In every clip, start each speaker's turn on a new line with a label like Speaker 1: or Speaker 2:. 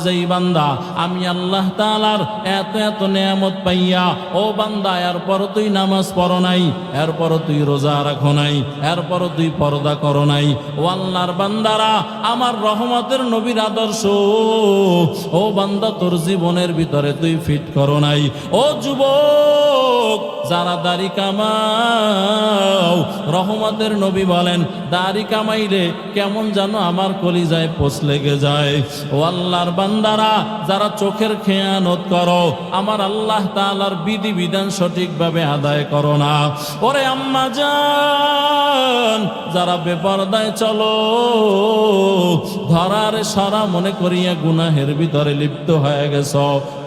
Speaker 1: যেই বান্দা আমি আল্লাহ তাআলার এত এত নেয়ামত পাইয়া, ও বান্দা এরপর তুই নামাজ পড়ো নাই, এরপর তুই রোজা রাখো নাই, এরপর তুই পর্দা করো নাই, ও আল্লাহর বান্দারা আমার রহমতের নবীর আদর্শ ও বান্দা তোর জীবনের ভিতরে তুই ফিট করো নাই। ও যুবক যারা দাড়ি কামাও, রহমতের নবী বলেন দাড়ি কামাইলে কেমন যেন আমার কলিজায় পোষ লেগে যায়। ও আল্লাহর বান্দারা যারা চোখের খেয়ানত করো, আমার আল্লাহ তাআলার বিধি বিধান সঠিকভাবে আদায় করো না। ওরে আম্মা জান যারা বেপরদায় চলো, ধরার সারা মনে করিয়া গুনাহের ভিতরে লিপ্ত হয়ে গেছ,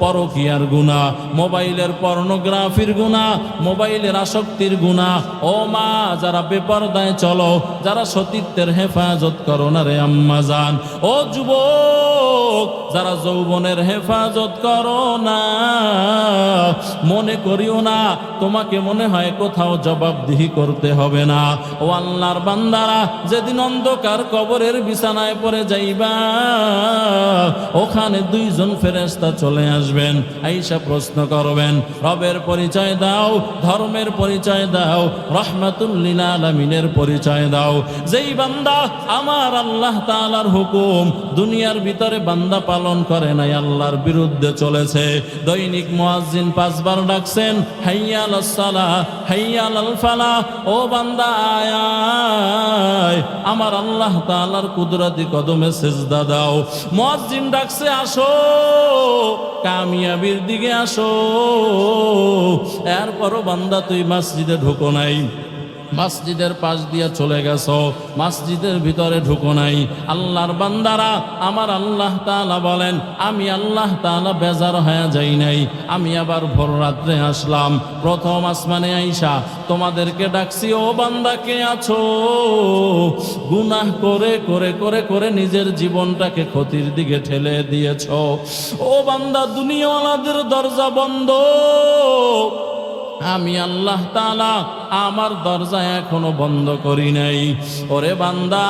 Speaker 1: পরকীয়ার গুনাহ, মোবাইলের পর্নোগ্রাফির গুনাহ, মোবাইলের আসক্তির গুনাহ। ও মা যারা বেপরদায় চলো, যারা সতীত্বের হেফাজত করো না রে আম্মা জান। ও যুবক যারা যৌবনের হেফাজত করো না, মনে করিও না তোমাকে মনে হয় কোথাও জবাবদিহি করতে হবে না। ও আল্লাহর বান্দারা যেদিন অন্ধকার কবরের বিছানায় পড়ে যাইবা, ওখানে দুইজন ফেরেশতা চলে আসবেন, আইসা প্রশ্ন করবেন রবের পরিচয় দাও, ধর্মের পরিচয় দাও, রহমাতুল লিল আলামিনের পরিচয় দাও। যেই বান্দা আমার আল্লাহ তাআলার হুকুম দুনিয়ার ভিতরে বান্দা পালন করে নাই, আল্লাহর বিরুদ্ধে চলেছে, দৈনিক মুয়াজ্জিন 5 বার ডাকছেন হাইয়া আলাস সালাহ হাইয়া আলাল ফালাহ, ও বান্দা আয় আয় আমার আল্লাহ তাআলার কুদরতি কদমে সিজদা দাও। মুয়াজ্জিন ডাকছে আসো কামিয়াবির দিকে আসো, এরপরও বান্দা তুই মসজিদে ঢুকো নাই, মসজিদের পাশ দিয়া চলে গেছো, মসজিদের ভিতরে ঢুকো নাই। আল্লাহর বান্দারা আমার আল্লাহ তাআলা বলেন আমি আল্লাহ তাআলা বেজার হয়ে যাই নাই, আমি আবার ভোর রাত্রে আসলাম, প্রথম আসমানে আইসা তোমাদেরকে ডাকছি, ও বান্দা কে আছো? গুনাহ করে করে করে করে নিজের জীবনটাকে ক্ষতির দিকে ঠেলে দিয়েছো। ও বান্দা দুনিয়াওয়ালাদের দরজা বন্ধ, আমি আল্লাহ তাআলা আমার দরজা এখনো বন্ধ করি নাই। ওরে বান্দা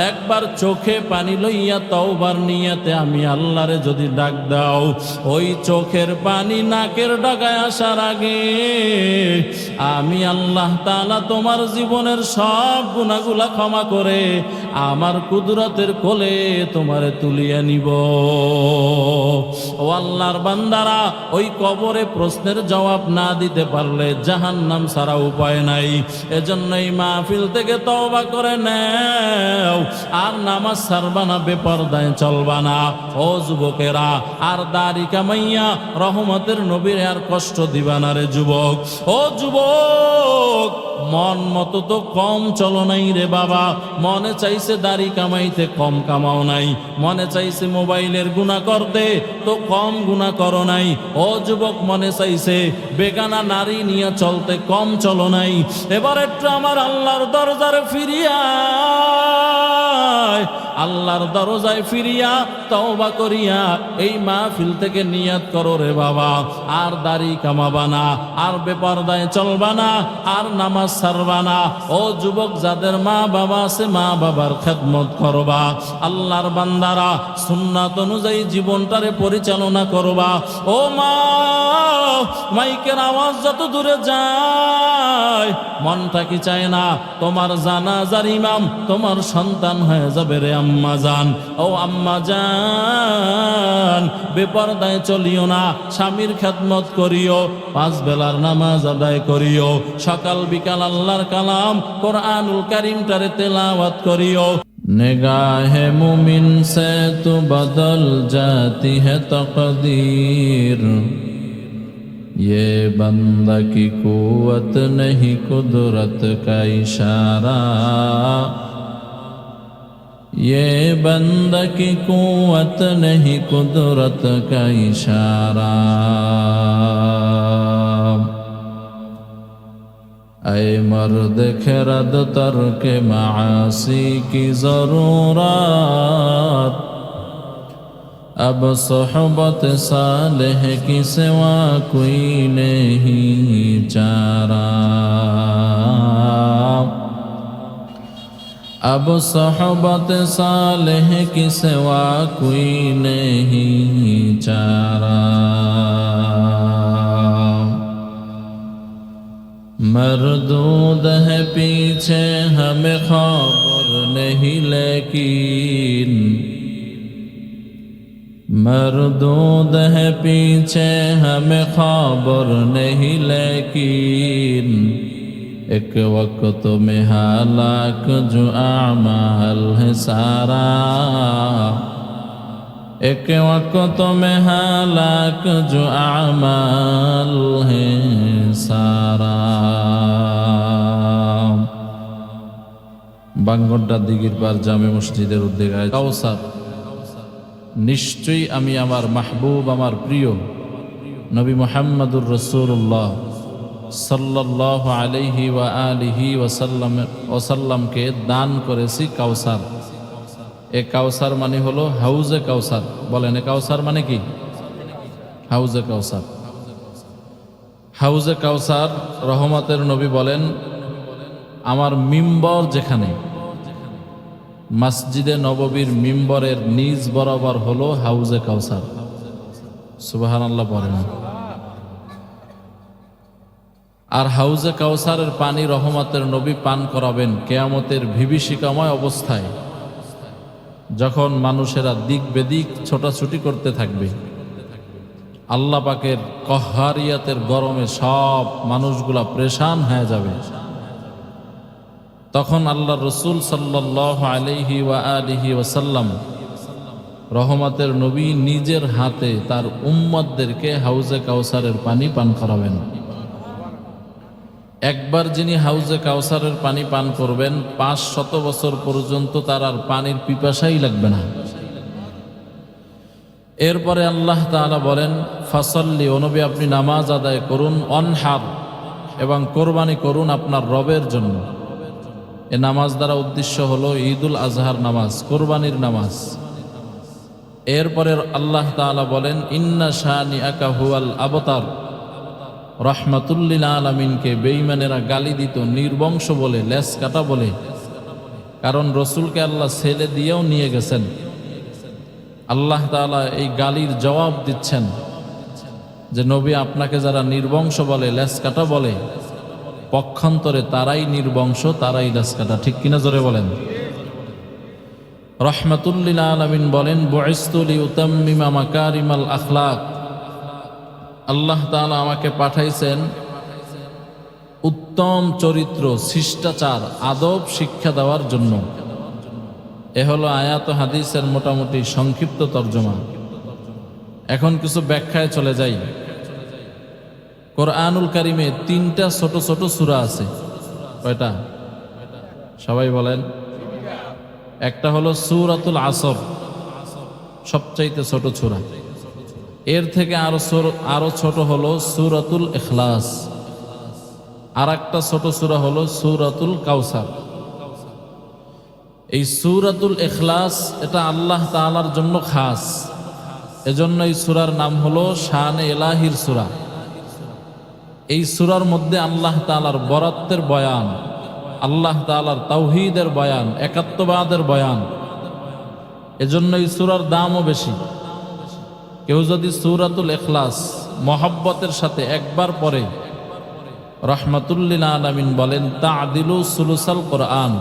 Speaker 1: একবার চোখে পানি লইয়া তওবার নিয়তে আমি আল্লাহরে যদি ডাক দাও, ওই চোখের পানি নাকের ডাকায় আসার আগে আমি আল্লাহ তাআলা তোমার জীবনের সব গুনাহগুলা ক্ষমা করে আমার কুদরতের কোলে তোমারে তুলিয়ে নিব। ও আল্লাহর বান্দারা ওই কবরে প্রশ্নের জবাব না দিতে পারলে জাহান্নাম ছাড়া উপায় নাই। এজন্যই মাহফিল থেকে তওবা করে নাও, আর নামাজ ছাড়বা না, বেপরদায় চলবা না। ও যুবকেরা আর দাড়ি কামাইয়া রহমতের নবীর আর কষ্ট দিবা না রে যুবক। ও যুবক মন মতো তো কম চলো নাই রে বাবা, মনে চাইছে দাড়ি কামাইতে কম কামাও নাই, মনে চাইছে মোবাইলের গুনাহ করতে তো কম গুনাহ করো নাই। ও যুবক মনে চাইছে বেগানা নারী নিয়ে চলতে কম চলো নাই। এবার একটু আমার আল্লাহর দরজারে ফিরিয়া, আল্লাহর দরজায় ফিরিয়া তওবা করিয়া এই মাহফিল থেকে নিয়াত করো রে বাবা, আর দাড়ি কামাবা না, আর বেপরদায় চলবা না, আর নামাজ ছাড়বা না। ও যুবক যাদের মা বাবা আছে মা বাবার খেদমত করবা, আল্লাহর বান্দারা সুন্নাত অনুযায়ী জীবনটারে পরিচালনা করবা। ও মা মাইকের আওয়াজ যত দূরে যায় মনটা কি চায় না তোমার জানাজার ইমাম তোমার সন্তান হয়ে যাবে রে আম্মা জান। ও আম্মা জান বেপরদায় চলিও না, স্বামীর খেদমত করিও, 5 বেলার নামাজ আদায় করিও, সকাল বিকাল আল্লাহর কালাম কোরআনুল কারীমটারে তেলাওয়াত করিও। निगाहे मुमिन से तो बदल जाती है तकदीर, ये बंदा की कुव्वत नहीं कुदरत का इशारा, ये बंदा की कुव्वत नहीं कुदरत का इशारा। ऐ मर्द खरद तर्क मासी की ज़रूरत, अब सोहबत सालेह की सिवा कोई नहीं चारा। अब सोहबत सालेह की सिवा कोई नहीं चारा। मरदूद है पीछे हमें खबर नहीं लेकिन, मरदूद है पीछे हमें खबर नहीं लेकिन, एक वक्त में हालाक जो आमाल है सारा, एक वक्त में हालाक जो आमाल है सारा। বাঙ্গড্ডা দিঘির পার জামে মসজিদের উদ্যোগে কাউসার, নিশ্চয়ই আমি আমার মাহবুব আমার প্রিয় নবী মুহাম্মদুর রাসূলুল্লাহ সাল্লাল্লাহু আলাইহি ওয়া আলিহি ওয়াসাল্লামকে দান করেছি কাউসার। এ কাউসার মানে হলো হাউজে কাউসার। বলেন এ কাউসার মানে কি? হাউজে কাউসার। হাউজে কাউসার রহমতের নবী বলেন, আমার মিম্বর যেখানে, মসজিদে নববীর মিম্বরের নিজ বরাবর হলো হাউজে কাউসার। সুবহানাল্লাহ পড়েন। আর হাউজে কাউসারের পানি রহমতের নবী পান করাবেন কিয়ামতের বিভীষিকাময় অবস্থায়, যখন মানুষেরা দিক বেদিক ছোটাছুটি করতে থাকবে, আল্লাহ পাকের কহারিয়াতের গরমে সব মানুষগুলা পরেশান হয়ে যাবে, তখন আল্লাহ রসুল সাল্লাল্লাহু আলাইহি ওয়া আলিহি ওয়াসাল্লাম রহমতের নবী নিজের হাতে তার উম্মতদেরকে হাউজে কাউসারের পানি পান করাবেন। একবার যিনি হাউজে কাউসারের পানি পান করবেন, 500 বছর পর্যন্ত তার আর পানির পিপাসাই লাগবে না। এরপরে আল্লাহ তাআলা বলেন, ফাসাল্লি, ও নবী আপনি নামাজ আদায় করুন, অনহার, এবং কোরবানি করুন আপনার রবের জন্য। এ নামাজ দ্বারা উদ্দেশ্য হলো ঈদুল আজহার নামাজ, কোরবানির নামাজ। এরপরে আল্লাহ তাআলা বলেন, ইন্না শানিআকা হুয়াল আবতার, রহমাতুল্লিল আলামিনকে বেঈমানেরা গালি দিত নির্বংশ বলে, লেস কাটা বলে, কারণ রসুলকে আল্লাহ ছেলে দিয়েও নিয়ে গেছেন। আল্লাহ তাআলা এই গালির জবাব দিচ্ছেন যে নবী আপনাকে যারা নির্বংশ বলে, লেস কাটা বলে, পক্ষান্তরে তারাই নির্বংশ, তারাই লেস কাটা। ঠিক কিনা জোরে বলেন। রহমাতুল্লিল আলামিন বলেন, বুইসতু লিউতাম্মিমা মাকারিমাল আখলাক, আল্লাহ তাআলা আমাকে পাঠাইছেন উত্তম চরিত্র, শিষ্টাচার, আদব শিক্ষা দেওয়ার জন্য। এ হলো আয়াত ও হাদিসের মোটামুটি সংক্ষিপ্ত তর্জমা। এখন কিছু ব্যাখ্যায় চলে যাই। কোরআনুল কারিমে 3টা ছোট ছোট সূরা আছে। কয়টা? সবাই বলেন। একটা হলো সূরাতুল আসর, সবচাইতে ছোট সূরা। এর থেকে আরো ছোট হলো সূরাতুল ইখলাস। আর একটা ছোট সূরা হলো সূরাতুল কাউসার। এই সূরাতুল ইখলাস এটা আল্লাহ তাআলার জন্য খাস, এজন্য এই সূরার নাম হলো শানে ইলাহির সূরা। এই সূরার মধ্যে আল্লাহ তাআলার বরাত্বের বয়ান, আল্লাহ তাআলার তাওহীদের বয়ান, একাত্মবাদের বয়ান। এজন্য এই সূরার দামও বেশি। কেউ যদি সূরাতুল ইখলাস মহব্বতের সাথে একবার পড়ে, রহমাতুল্লিল আলামিন বলেন, তা'দিলু সুলুসাল কোরআন,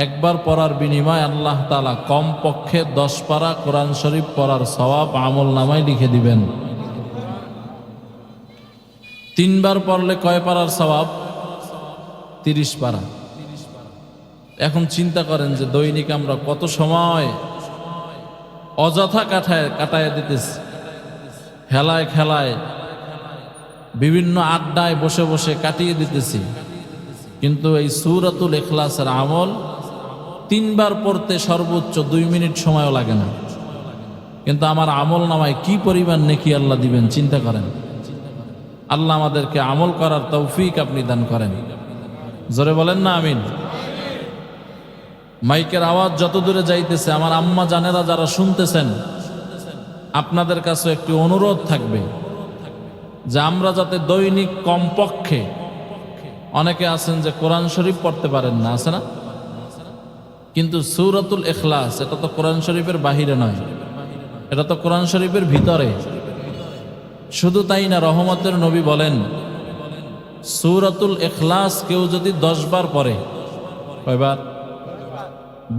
Speaker 1: একবার পড়ার বিনিময়ে আল্লাহ তাআলা কমপক্ষে 10 পারা কোরআন শরীফ পড়ার সওয়াব আমল নামায় লিখে দিবেন। 3 বার পড়লে কয় পারার সওয়াব? 30 পারা। এখন চিন্তা করেন যে দৈনিক আমরা কত সময় অযথা কাটায় দিতেছি, হেলায় খেলায়, বিভিন্ন আড্ডায় বসে বসে কাটিয়ে দিতেছি। কিন্তু এই সূরাতুল ইখলাসের আমল 3 বার পড়তে সর্বোচ্চ 2 মিনিট সময়ও লাগে না। কিন্তু আমার আমল নামায় কি পরিমাণ নেকি আল্লাহ দিবেন চিন্তা করেন। আল্লাহ আমাদেরকে আমল করার তৌফিক আপনি দান করেন। জোরে বলেন না আমিন। মাইকের আওয়াজ যত দূরে যাইতেছে, আমার আম্মা জানেরা যারা শুনতেছেন, আপনাদের কাছে একটি অনুরোধ থাকবে যে আমরা যাতে দৈনিক কমপক্ষে, অনেকে আছেন যে কোরআন শরীফ পড়তে পারেন না, আছে না? কিন্তু সূরাতুল ইখলাস এটা তো কোরআন শরীফের বাহিরে নয়, এটা তো কোরআন শরীফের ভিতরে। শুধু তাই না, রহমতের নবী বলেন সূরাতুল ইখলাস কেউ যদি 10 বার পড়ে, কয়বার?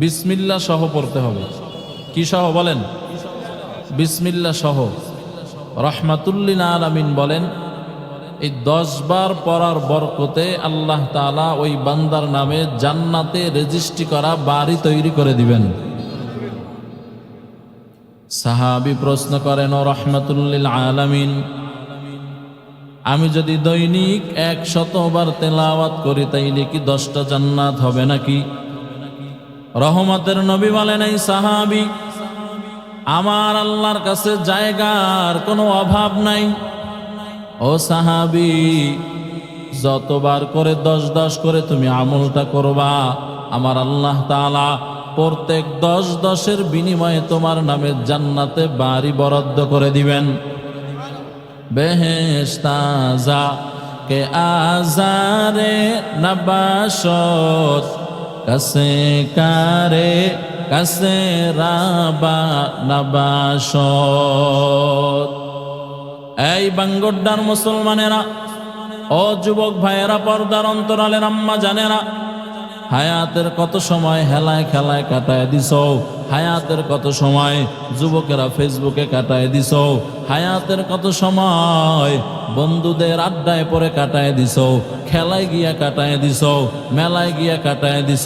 Speaker 1: বিসমিল্লাহ সহ পড়তে হবে। কি সহ বলেন? বিসমিল্লাহ সহ। রহমাতুল্লিল আলামিন বলেন এই 10 বার পড়ার বরকতে আল্লাহ তাআলা ওই বান্দার নামে জান্নাতে রেজিস্ট্রি করা বাড়ি তৈরি করে দিবেন। সাহাবী প্রশ্ন করেন, ও রহমাতুল্লিল আলামিন, আমি যদি দৈনিক 100 বার তেলাওয়াত করি তাইলে কি 10টা জান্নাত হবে নাকি? রহমতের নবী বলেন, এই সাহাবী, আমার আল্লাহর কাছে জায়গার কোনো অভাব নাই। ও সাহাবী, যতবার করে 10 করে তুমি আমলটা করবা, আমার আল্লাহ তাআলা প্রত্যেক 10 বিনিময়ে তোমার নামে জান্নাতে বাড়ি বরাদ্দ করে দিবেন। বেহেশতাজা কে আজারে নবাশত কাসে কারে কাসে রাবা নবাশত। এই বাঙ্গোড্ডার মুসলমানেরা, ও যুবক ভাইয়েরা, পর্দার অন্তরালের আম্মা জানেরা, হায়াতের কত সময় হেলায় খেলায় কাটায় দিছ, হায়াতের কত সময় যুবকেরা ফেসবুকে কাটায় দিছ, হায়াতের কত সময় বন্ধুদের আড্ডায় পরে কাটায় দিছ, খেলায় গিয়া কাটায় দিছ, মেলায় গিয়া কাটায় দিছ।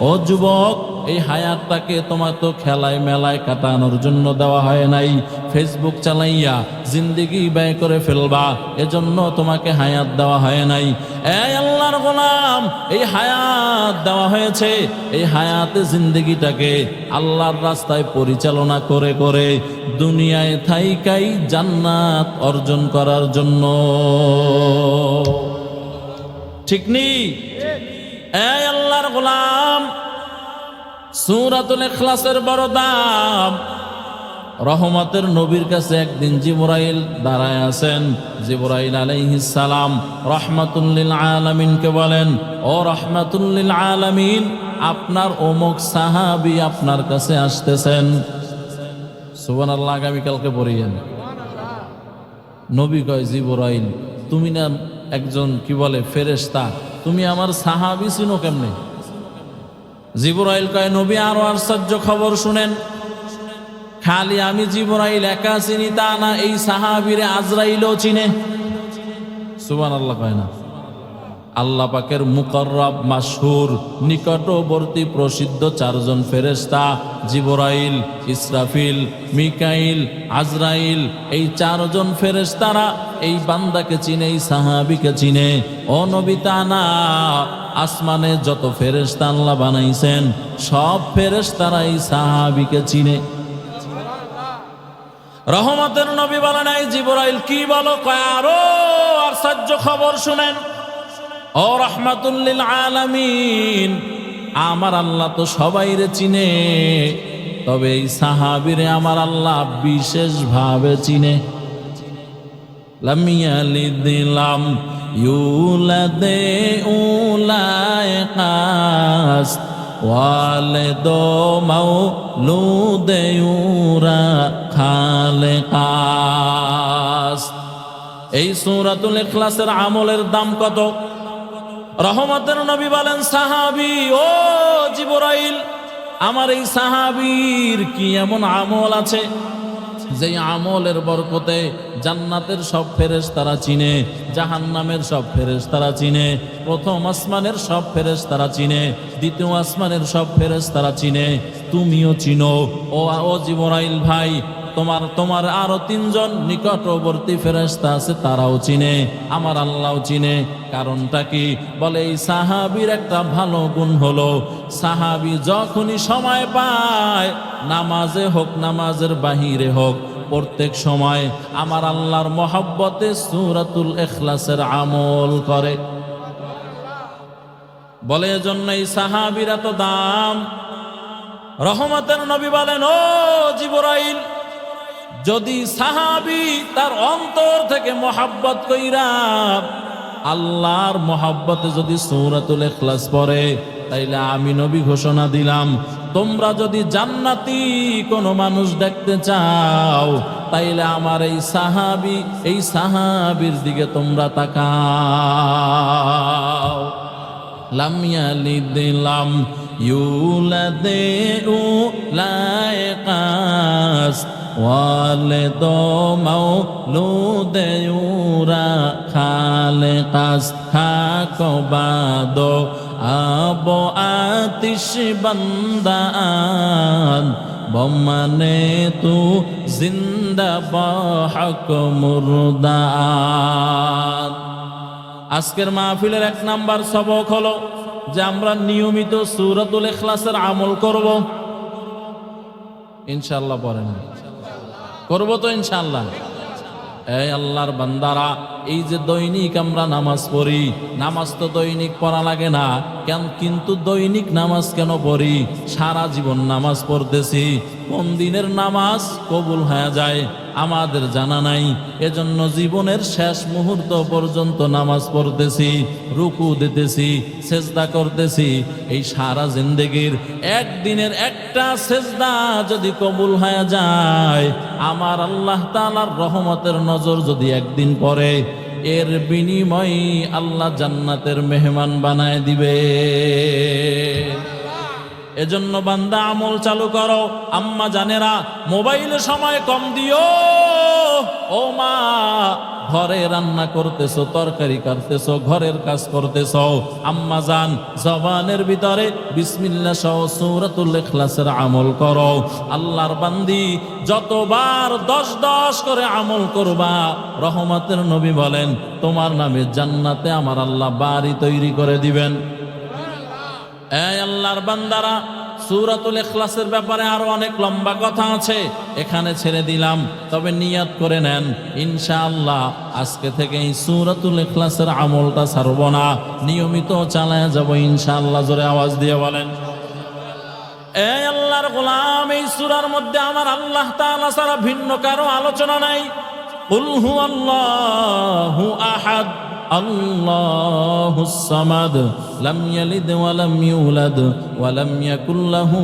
Speaker 1: ও যুবক, এই হায়াতটাকে তোমার তো খেলায় মেলায় কাটানোর জন্য দেওয়া হয় নাই, ফেসবুক চালাইয়া জিন্দেগি ব্যয় করে ফেলবা এজন্য তোমাকে হায়াত দেওয়া হয় নাই। এই আল্লাহর গোলাম, এই হায়াত দেওয়া হয়েছে, এই হায়াতে জিন্দেগিটাকে আল্লাহর রাস্তায় পরিচালনা করে করে দুনিয়ায় থাইকাই জান্নাত অর্জন করার জন্য। ঠিক নেই? এই আল্লাহর গোলাম, সূরাতুল ইখলাসের বড় দাম। রহমতের নবীর কাছে একদিন জিবরাইল দাঁড়ায় আছেন। জিবরাইল আলাইহিস সালাম রহমাতুল্লিল আলামিনকে বলেন, ও রহমাতুল্লিল আলামিন, আপনার অমুক সাহাবী আপনার কাছে আসতেছেন। সুবহানাল্লাহ, আগামীকালকে পড়িয়েন। নবী কয়, জিবরাইল, তুমি না একজন কি বলে ফেরেশতা, তুমি আমার সাহাবী চিনো কেমনে? জিবরাইল কয়, নবী আরো আশ্চর্য খবর শুনেন, খালি আমি জিবরাইল একা চিনি তা না, এই সাহাবীরে আজরাইলও চিনে। সুবহানাল্লাহ কয় না? আল্লাহ পাকের মুকররব মাশহুর নিকটবর্তী প্রসিদ্ধ 4 জন ফেরেশতা, জিবরাইল, ইসরাফিল, মিকাইল, আজরাইল, এই 4 জন ফেরেশতারা এই বান্দাকে চিনে, এই সাহাবীকে চিনে। ও নবী, তা না, আসমানে যত ফেরেশতা আল্লাহ বানাইছেন সব ফেরেশতারা এই সাহাবীকে চিনে। রহমতের নবী বলেন, এই জিবরাইল কি বলো? কয়, আরো আশ্চর্য খবর শুনেন, ও রহমাতুল্লিল আলামিন, আমার আল্লাহ তো সবাইরে চিনে, তবে এই সাহাবীরে আমার আল্লাহ বিশেষভাবে চিনে। লাম ইয়ালিদ লাম ইউলাদে উলাইকাস ওয়ালিদু মাউলুদে ইউরা খালেকাস। এই সূরাতুল ইখলাসের আমলের দাম কত? রহমতের নবী বলেন, সাহাবী, ও জিবরাইল, আমার এই সাহাবীর কি এমন আমল আছে যে আমলের বরকতে জান্নাতের সব ফেরেশতারা চিনে, জাহান্নামের সব ফেরেশতারা চিনে, প্রথম আসমানের সব ফেরেশতারা চিনে, দ্বিতীয় আসমানের সব ফেরেশতারা চিনে, তুমিও চিনো। ও জিবরাইল ভাই, তোমার আরো 3 জন নিকটবর্তী ফেরেশতা আছে, তারাও চিনে, আমার আল্লাহও চিনে। কারণটা কি? বলে, এই সাহাবীর একটা ভালো গুণ হলো, সাহাবী যখনই সময় পায়, নামাজে হোক নামাজের বাহিরে হোক, প্রত্যেক সময় আমার আল্লাহর মহব্বতে সূরাতুল ইখলাসের আমল করে। বলে এজন্য এই সাহাবীর এত দাম। রহমতের নবী বলেন, ও জিবরাইল, যদি সাহাবী তার অন্তর থেকে মহব্বত কইরা আল্লাহর মহব্বতে যদি সূরাতুল ইখলাস পড়ে, তাইলে আমি নবী ঘোষণা দিলাম, তোমরা যদি জান্নাতি কোনো মানুষ দেখতে চাও তাইলে আমার এই সাহাবীর দিকে তোমরা তাকাও। লাম ইয়ালিদ লাম ইউলাদ উলাইকাস ওয়ালিদ মাউলুদ ইউরা খালিকাস খাকবাদ আবো আতিশ বান্দান বমানে তু জিন্দা বাহক মুরদান। আজকের মাহফিলের 1 নাম্বার সবক হলো যে আমরা নিয়মিত সূরাতুল ইখলাসের আমল করব। ইনশাআল্লাহ পড়েন, করব তো ইনশাআল্লাহ। এই আল্লাহর বান্দারা, এই যে দৈনিক আমরা নামাজ পড়ি, নামাজ তো দৈনিক পড়া লাগে না কেন, কিন্তু দৈনিক নামাজ কেন পড়ি? সারা জীবন নামাজ পড়তেছি, কোন দিনের নামাজ কবুল হয়ে যায় আমাদের জানা নাই। এজন্য জীবনের শেষ মুহূর্ত পর্যন্ত নামাজ পড়তেছি, রুকু দিতেছি, সেজদা করতেছি। এই সারা জিন্দেগির একদিনের একটা সেজদা যদি কবুল হয়ে যায়, আমার আল্লাহ তাআলার রহমতের নজর যদি একদিন পড়ে, এর বিনিময়ে আল্লাহ জান্নাতের মেহমান বানায় দিবে। এজন্য বান্দা আমল চালু করো। আম্মা জানেরা, মোবাইলে সময় কম দিও। ও মা, ঘরে রান্না করতেছো, তরকারি কাটতেছো, ঘরের কাজ করতেছো, আম্মা জান জবানের ভিতরে বিসমিল্লাহ সহ সূরাতুল ইখলাসের আমল করো। আল্লাহর বান্দি যতবার 10 করে আমল করবা, রহমতের নবী বলেন তোমার নামে জান্নাতে আমার আল্লাহ বাড়ি তৈরি করে দিবেন। এই আল্লাহর বান্দারা, সূরাতুল ইখলাসের ব্যাপারে আরো অনেক লম্বা কথা আছে, এখানে ছেড়ে দিলাম। তবে নিয়াত করে নেন, ইনশাআল্লাহ আজকে থেকে এই সূরাতুল ইখলাসের আমলটা ছাড়ব না, নিয়মিত চালায়া যাব ইনশাআল্লাহ। জোরে আওয়াজ দিয়ে বলেন, এই আল্লাহর গোলাম, এই সূরার মধ্যে আমার আল্লাহ তাআলা ছাড়া ভিন্ন কারো আলোচনা নাই। কুল হুয়াল্লাহু আহাদ আল্লাহুস সামাদ লাম ইয়ালিদ ওয়া লাম ইউলাদ ওয়া লাম ইয়াকুল লাহু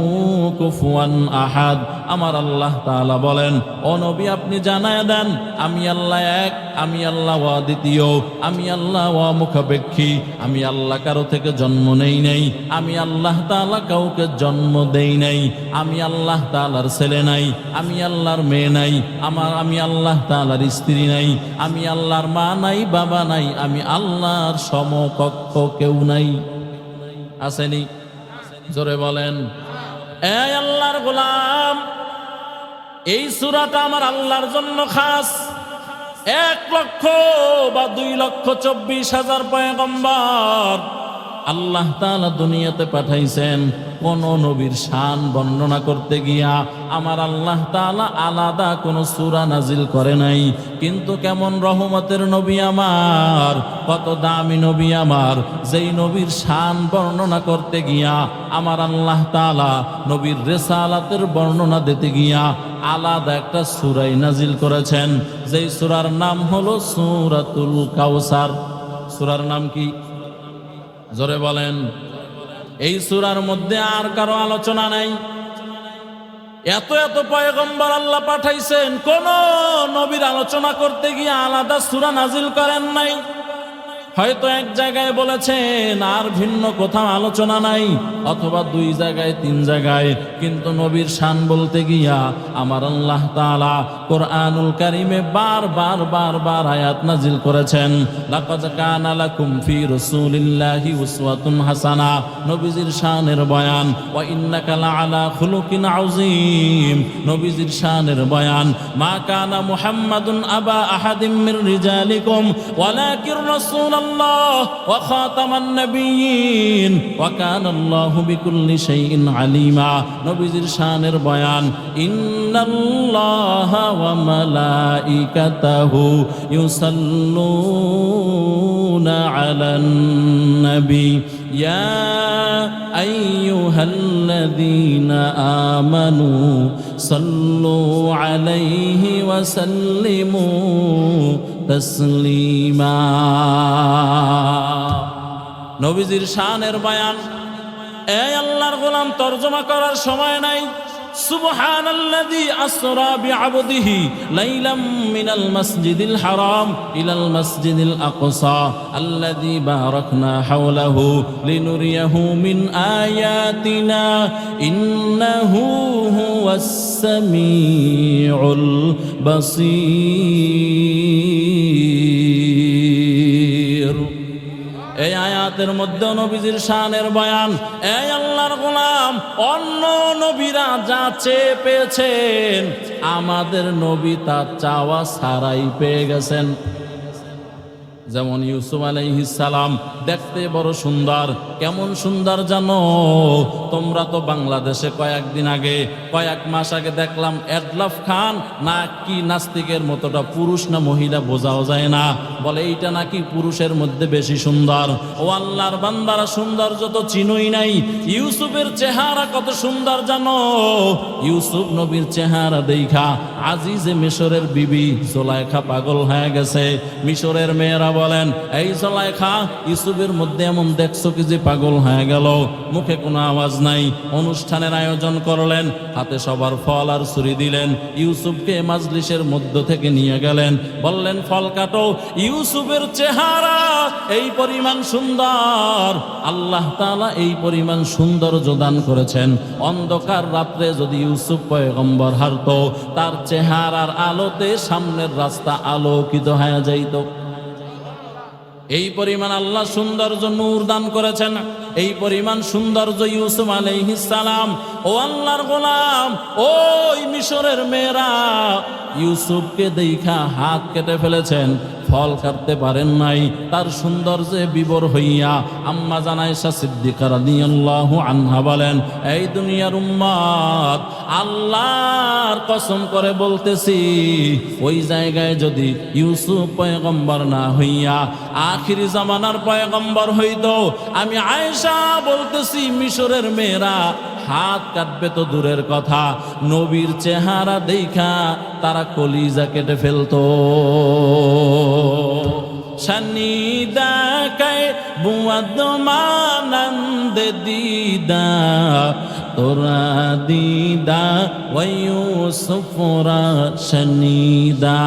Speaker 1: কুফুয়ান আহাদ। আমার আল্লাহ তাআলা বলেন, ও নবী আপনি জানায় দেন, আমি আল্লাহ এক, আমি আল্লাহ অদ্বিতীয়, আমি আল্লাহ অমুখাপেক্ষী, আমি আল্লাহ কারো থেকে জন্ম নেই নাই, আমি আল্লাহ তাআলা কাউকে জন্ম দেই নাই, আমি আল্লাহ তাআলার ছেলে নাই, আমি আল্লাহর মেয়ে নাই, আমি আল্লাহ তাআলার স্ত্রী নাই, আমি আল্লাহর মা নাই, বাবা নাই, আমি আল্লাহর সমকক্ষ কেউ নাই। আসেনি? জোরে বলেন, এই আল্লাহর গোলাম, এই সূরাটা আমার আল্লাহর জন্য খাস। 1,00,000 বা 2,24,000 পয়গম্বর আল্লাহ তাআলা দুনিয়াতে পাঠাইছেন। কোন নবীর শান বর্ণনা করতে গিয়া আমার আল্লাহ তাআলা আলাদা কোন সূরা নাজিল করে নাই। কিন্তু কেমন রহমতের নবী আমার, কত দামি নবী আমার, যেই নবীর শান বর্ণনা করতে গিয়া আমার আল্লাহ তাআলা নবীর রিসালাতের বর্ণনা দিতে গিয়া আলাদা একটা সূরাই নাজিল করেছেন, যেই সূরার নাম হলো সূরাতুল কাউসার। সূরার নাম কি? জোরে বলেন। এই সূরার মধ্যে আর কারো আলোচনা নাই। এত পয়গম্বর আল্লাহ পাঠাইছেন, কোন নবীর আলোচনা করতে গিয়ে আলাদা সূরা নাজিল করেন নাই। হয়তো এক জায়গায় বলেছেন আর ভিন্ন কোথাও আলোচনা নাই, অথবা 2 জায়গায় 3 জায়গায়, কিন্তু নবীর শান বলতে গিয়া আমার আল্লাহ তাআলা কোরআনুল কারীমে বারবার আয়াত নাজিল করেছেন। লাকাদ কানা লাকুম ফি রাসূলিল্লাহি উসওয়াতুন হাসানা, নবীজির শানের বয়ান। ওয়া ইন্নাকা লাআলা খুলুকিন আযীম, নবীজির শানের বয়ান। মা কানা মুহাম্মাদুন আবা আহাদিম মির রিজালিকুম ওয়ালাকিন রাসূল ওয়া খাতামান নবিয়্যিন ওয়া কানা আল্লাহু বিকুল্লি শাইইন আলিমা, নবীজির শানের বয়ান। ইন্নাল্লাহা ওয়া মালাইকাতাহু ইউসাল্লুনা আলান নবী ইয়া আইয়ুহাল্লাযীনা আমানু সাল্লু আলাইহি ওয়া সাল্লিমু তাসলিমা। নবীজির শানের বয়ান। এই আল্লাহর গোলাম তরজমা করার সময় নাই। সুবহানাল্লাযী আসরা বিআবদিহি লাইলাম মিনাল মাসজিদিল হারাম ইলাল মাসজিদিল আকসা আল্লাযী বারাকনা হাওলাহু লিনুরিয়াহু মিন আয়াতিনা ইন্নাহু হুয়াস সামিউল বাসীর। এই আয়াতের মধ্যে নবীজির শানের বয়ান। এই আল্লাহর গোলাম, অন্য নবীরা যা চেয়ে পেয়েছেন, আমাদের নবী তা চাওয়া ছাড়াই পেয়ে গেছেন। যেমন ইউসুফ আলাইহিস সালাম দেখতে বড় সুন্দর। কেমন সুন্দর জানো? তোমরা তো বাংলাদেশে কয়েকদিন আগে, কয়েক মাস আগে দেখলাম এডলাফ খান না কি নাস্তিকের মতোটা পুরুষ না মহিলা বোঝাও যায় না, বলে এইটা নাকি পুরুষের মধ্যে বেশি সুন্দর। ও আল্লাহর বান্দারা, সৌন্দর্য তো চিনোই নাই। ইউসুফের চেহারা কত সুন্দর জানো? ইউসুফ নবীর চেহারা দেখা আজিজে মিশরের বিবি জুলাইখা পাগল হয়ে গেছে। মিশরের মেয়েরা বলেন, এই জুলাইখা, ইউসুফের মধ্যে এমন দেখছো কি যে পাগল হয়ে গেল? মুখে কোনো আওয়াজ নাই। অনুষ্ঠানের আয়োজন করলেন, হাতে সবার ফল আর ছুরি দিলেন। ইউসুফকে মাজলিসের মধ্য থেকে নিয়ে গেলেন, বললেন ফল কাটো। ইউসুফের চেহারা এই পরিমাণ সুন্দর, আল্লাহ তাআলা এই পরিমাণ সৌন্দর্য দান করেছেন। অন্ধকার রাত্রে যদি ইউসুফ পয়গম্বর হারতো, তার চেহারার আলোতে সামনের রাস্তা আলোকিত হয়ে যাইত। এই পরিমাণ আল্লাহ সৌন্দর্য নূর দান করেছেন। এই পরিমাণ সৌন্দর্য ইউসুফ আলাইহিস সালাম। ও আল্লাহর গোলাম, ওই মিশরের মেয়েরা ইউসুফকে দেখা হাত কেটে ফেলেছেন, ফল কাটতে পারেন নাই। তার সৌন্দর্যে বিবর হইয়া আম্মা জান আয়েশা সিদ্দিকা রাদিয়াল্লাহু আনহা বলেন, এই দুনিয়ার উম্মত, আল্লাহর কসম করে বলতেছি, ওই জায়গায় যদি ইউসুফ পয়গম্বর না হইয়া আখিরি জামানার পয়গম্বর হইতো, আমি আয়েশা বলতেছি মিশরের মেয়েরা হাত কাটবে তো দূরের কথা, নবীর চেহারা দেখা তারা কলিজা কেটে ফেলতো। শানিদা কে বুয়াদ মানন্দ দিদা তোরা দিদা ওয়ুসুফরা শানিদা।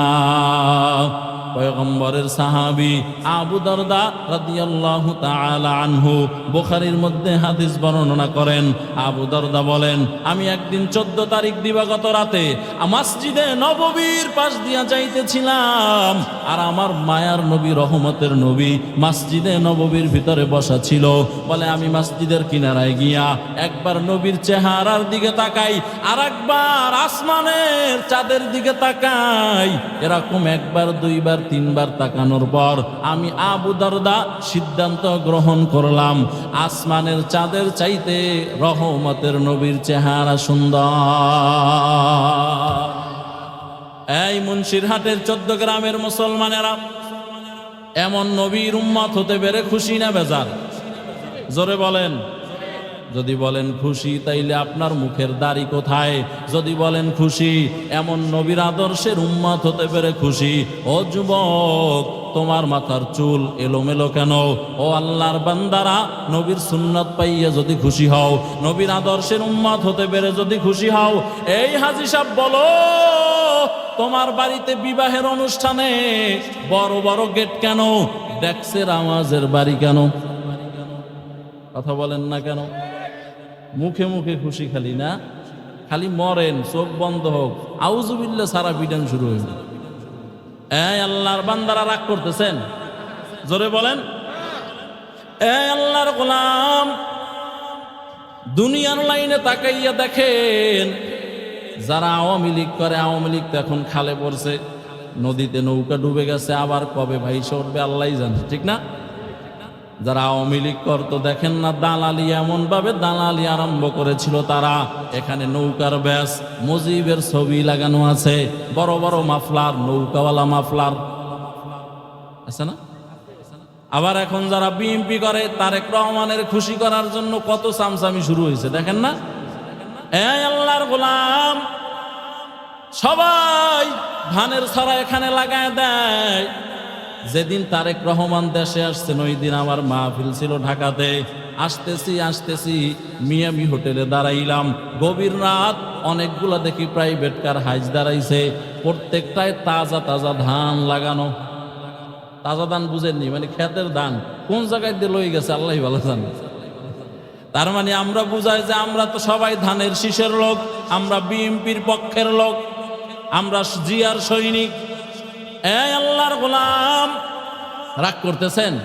Speaker 1: পয়গম্বরের সাহাবী আবু দারদা রাদিয়াল্লাহু তাআলা আনহু বুখারীর মধ্যে হাদিস বর্ণনা করেন। আবু দারদা বলেন, আমি একদিন 14 তারিখ দিবাগত রাতে মসজিদে নববীর পাশ দিয়া যাইতেছিলাম, আর আমার মায়ার নবী, রহমতের নবী মসজিদে নববীর ভিতরে বসা ছিল। বলে আমি মসজিদের কিনারায় গিয়া একবার নবীর চেহারার দিকে তাকাই, আর একবার আসমানের চাঁদের দিকে তাকাই। এরকম একবার, দুইবার, তিনবার তাকানোর পর আমি আবু দারদা সিদ্ধান্ত গ্রহণ করলাম, আসমানের চাঁদের চাইতে রহমতের নবীর চেহারা সুন্দর। এই মুন্সিরহাটের 14 গ্রামের মুসলমানেরা এমন নবীর উম্মত হতে পেরে খুশি না বেজার? জোরে বলেন। যদি বলেন খুশি, তাইলে আপনার মুখের দাড়ি কোথায়? যদি বলেন খুশি, এমন নবীর আদর্শের উম্মত হতে পেরে খুশি। ও যুবক, তোমার মাথার চুল এলোমেলো কেন? ও আল্লাহর বান্দারা, নবীর সুন্নাত পাইয়া যদি খুশি হও, নবীর আদর্শের উম্মত হতে পেরে যদি খুশি হও, এই হাজী সাহেব বলো, তোমার বাড়িতে বিবাহের অনুষ্ঠানে বড় বড় গেট কেন? ডেক্সের আওয়াজের বাড়ি কেন? কথা বলেন না কেন? মুখে মুখে খুশি খালি না, খালি মরেন, চোখ বন্ধ হোক, আউযুবিল্লাহ সারা বিধান শুরু হইল। এই আল্লাহর বান্দারা রাগ করতেছেন? জোরে বলেন। এই আল্লাহর গোলাম, দুনিয়ার লাইনে তাকাইয়া দেখেন, যারা আওয়ামী লীগ করে, আওয়ামী লীগ তো এখন খালে পড়ছে, নদীতে নৌকা ডুবে গেছে, আবার কবে ভাইসে উঠবে আল্লাহই জানে, ঠিক না? যারা আওয়ামী লীগ করতো, দেখেন না দালালি, এমন ভাবে দালালি আরম্ভ করেছিল তারা। এখানে নৌকার ব্যাস, মুজিবের ছবি লাগানো আছে, বড় বড় মাফলার, নৌকাওয়ালা মাফলার আছে না? আবার এখন যারা বিএনপি করে, তারেক রহমানের খুশি করার জন্য কত চামচামি শুরু হয়েছে, দেখেন না? এই আল্লাহর গোলাম, সবাই ধানের ছড়া এখানে লাগায় দেয়, যেদিন তারেক রহমান দেশে আসছেন ওই দিন আমার মাহফিল ছিল ঢাকাতে। আসতেছি মিয়ামি হোটেলে দাঁড়াইলাম, গভীর রাত, অনেকগুলা দেখি প্রাইভেট কার হাইজ দাঁড়াইছে, প্রত্যেকটায় তাজা তাজা ধান লাগানো। তাজা ধান বুঝেননি, মানে ক্ষেতের ধান, কোন জায়গায় দিয়ে লই গেছে আল্লাহ ভালো জানে। তার মানে আমরা বুঝাই যে আমরা তো সবাই ধানের শীষের লোক, আমরা বিএনপির পক্ষের লোক, আমরা জিয়ার সৈনিক। এই আল্লাহর গোলাম, রাগ করতেছেন?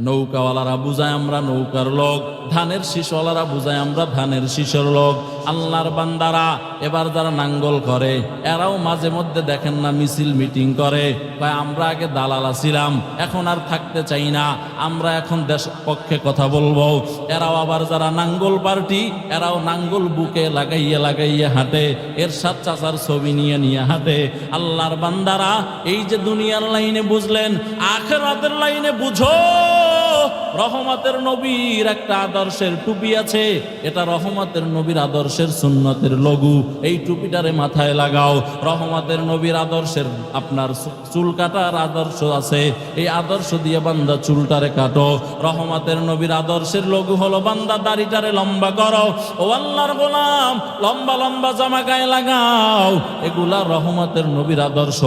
Speaker 1: নৌকাওয়ালারা বুঝায় আমরা নৌকার লোক, ধানের শীষওয়ালারা বুঝায় আমরা ধানের শীষের লোক। আল্লাহর বান্দারা এবার যারা নাঙ্গল করে এরাও মাঝে মধ্যে দেখেন না মিছিল মিটিং করে, তাই আমরা আগে দালালা ছিলাম, এখন আর থাকতে চাই না, আমরা এখন দেশ পক্ষে কথা বলবো। এরাও আবার যারা নাঙ্গল পার্টি, এরাও নাঙ্গল বুকে লাগাইয়া হাঁটে, এরশাদ চাচার ছবি নিয়ে হাঁটে। আল্লাহর বান্দারা, এই যে দুনিয়ার লাইনে বুঝলেন, আখিরাতের লাইনে বুঝো। রহমতের নবীর একটা আদর্শের টুপি আছে, এটা রহমতের নবীর আদর্শের সুন্নতের লঘু, এই টুপিটারে মাথায় লাগাও। রহমতের নবীর আদর্শের আপনার চুল কাটার আদর্শ আছে, এই আদর্শ দিয়ে বান্দা চুলটারে কাটো। রহমতের নবীর আদর্শের লঘু হলো বান্দা দাড়িটারে লম্বা করো। ও আল্লাহর গোলাম, লম্বা লম্বা জামা গায়ে লাগাও। এগুলা রহমতের নবীর আদর্শ।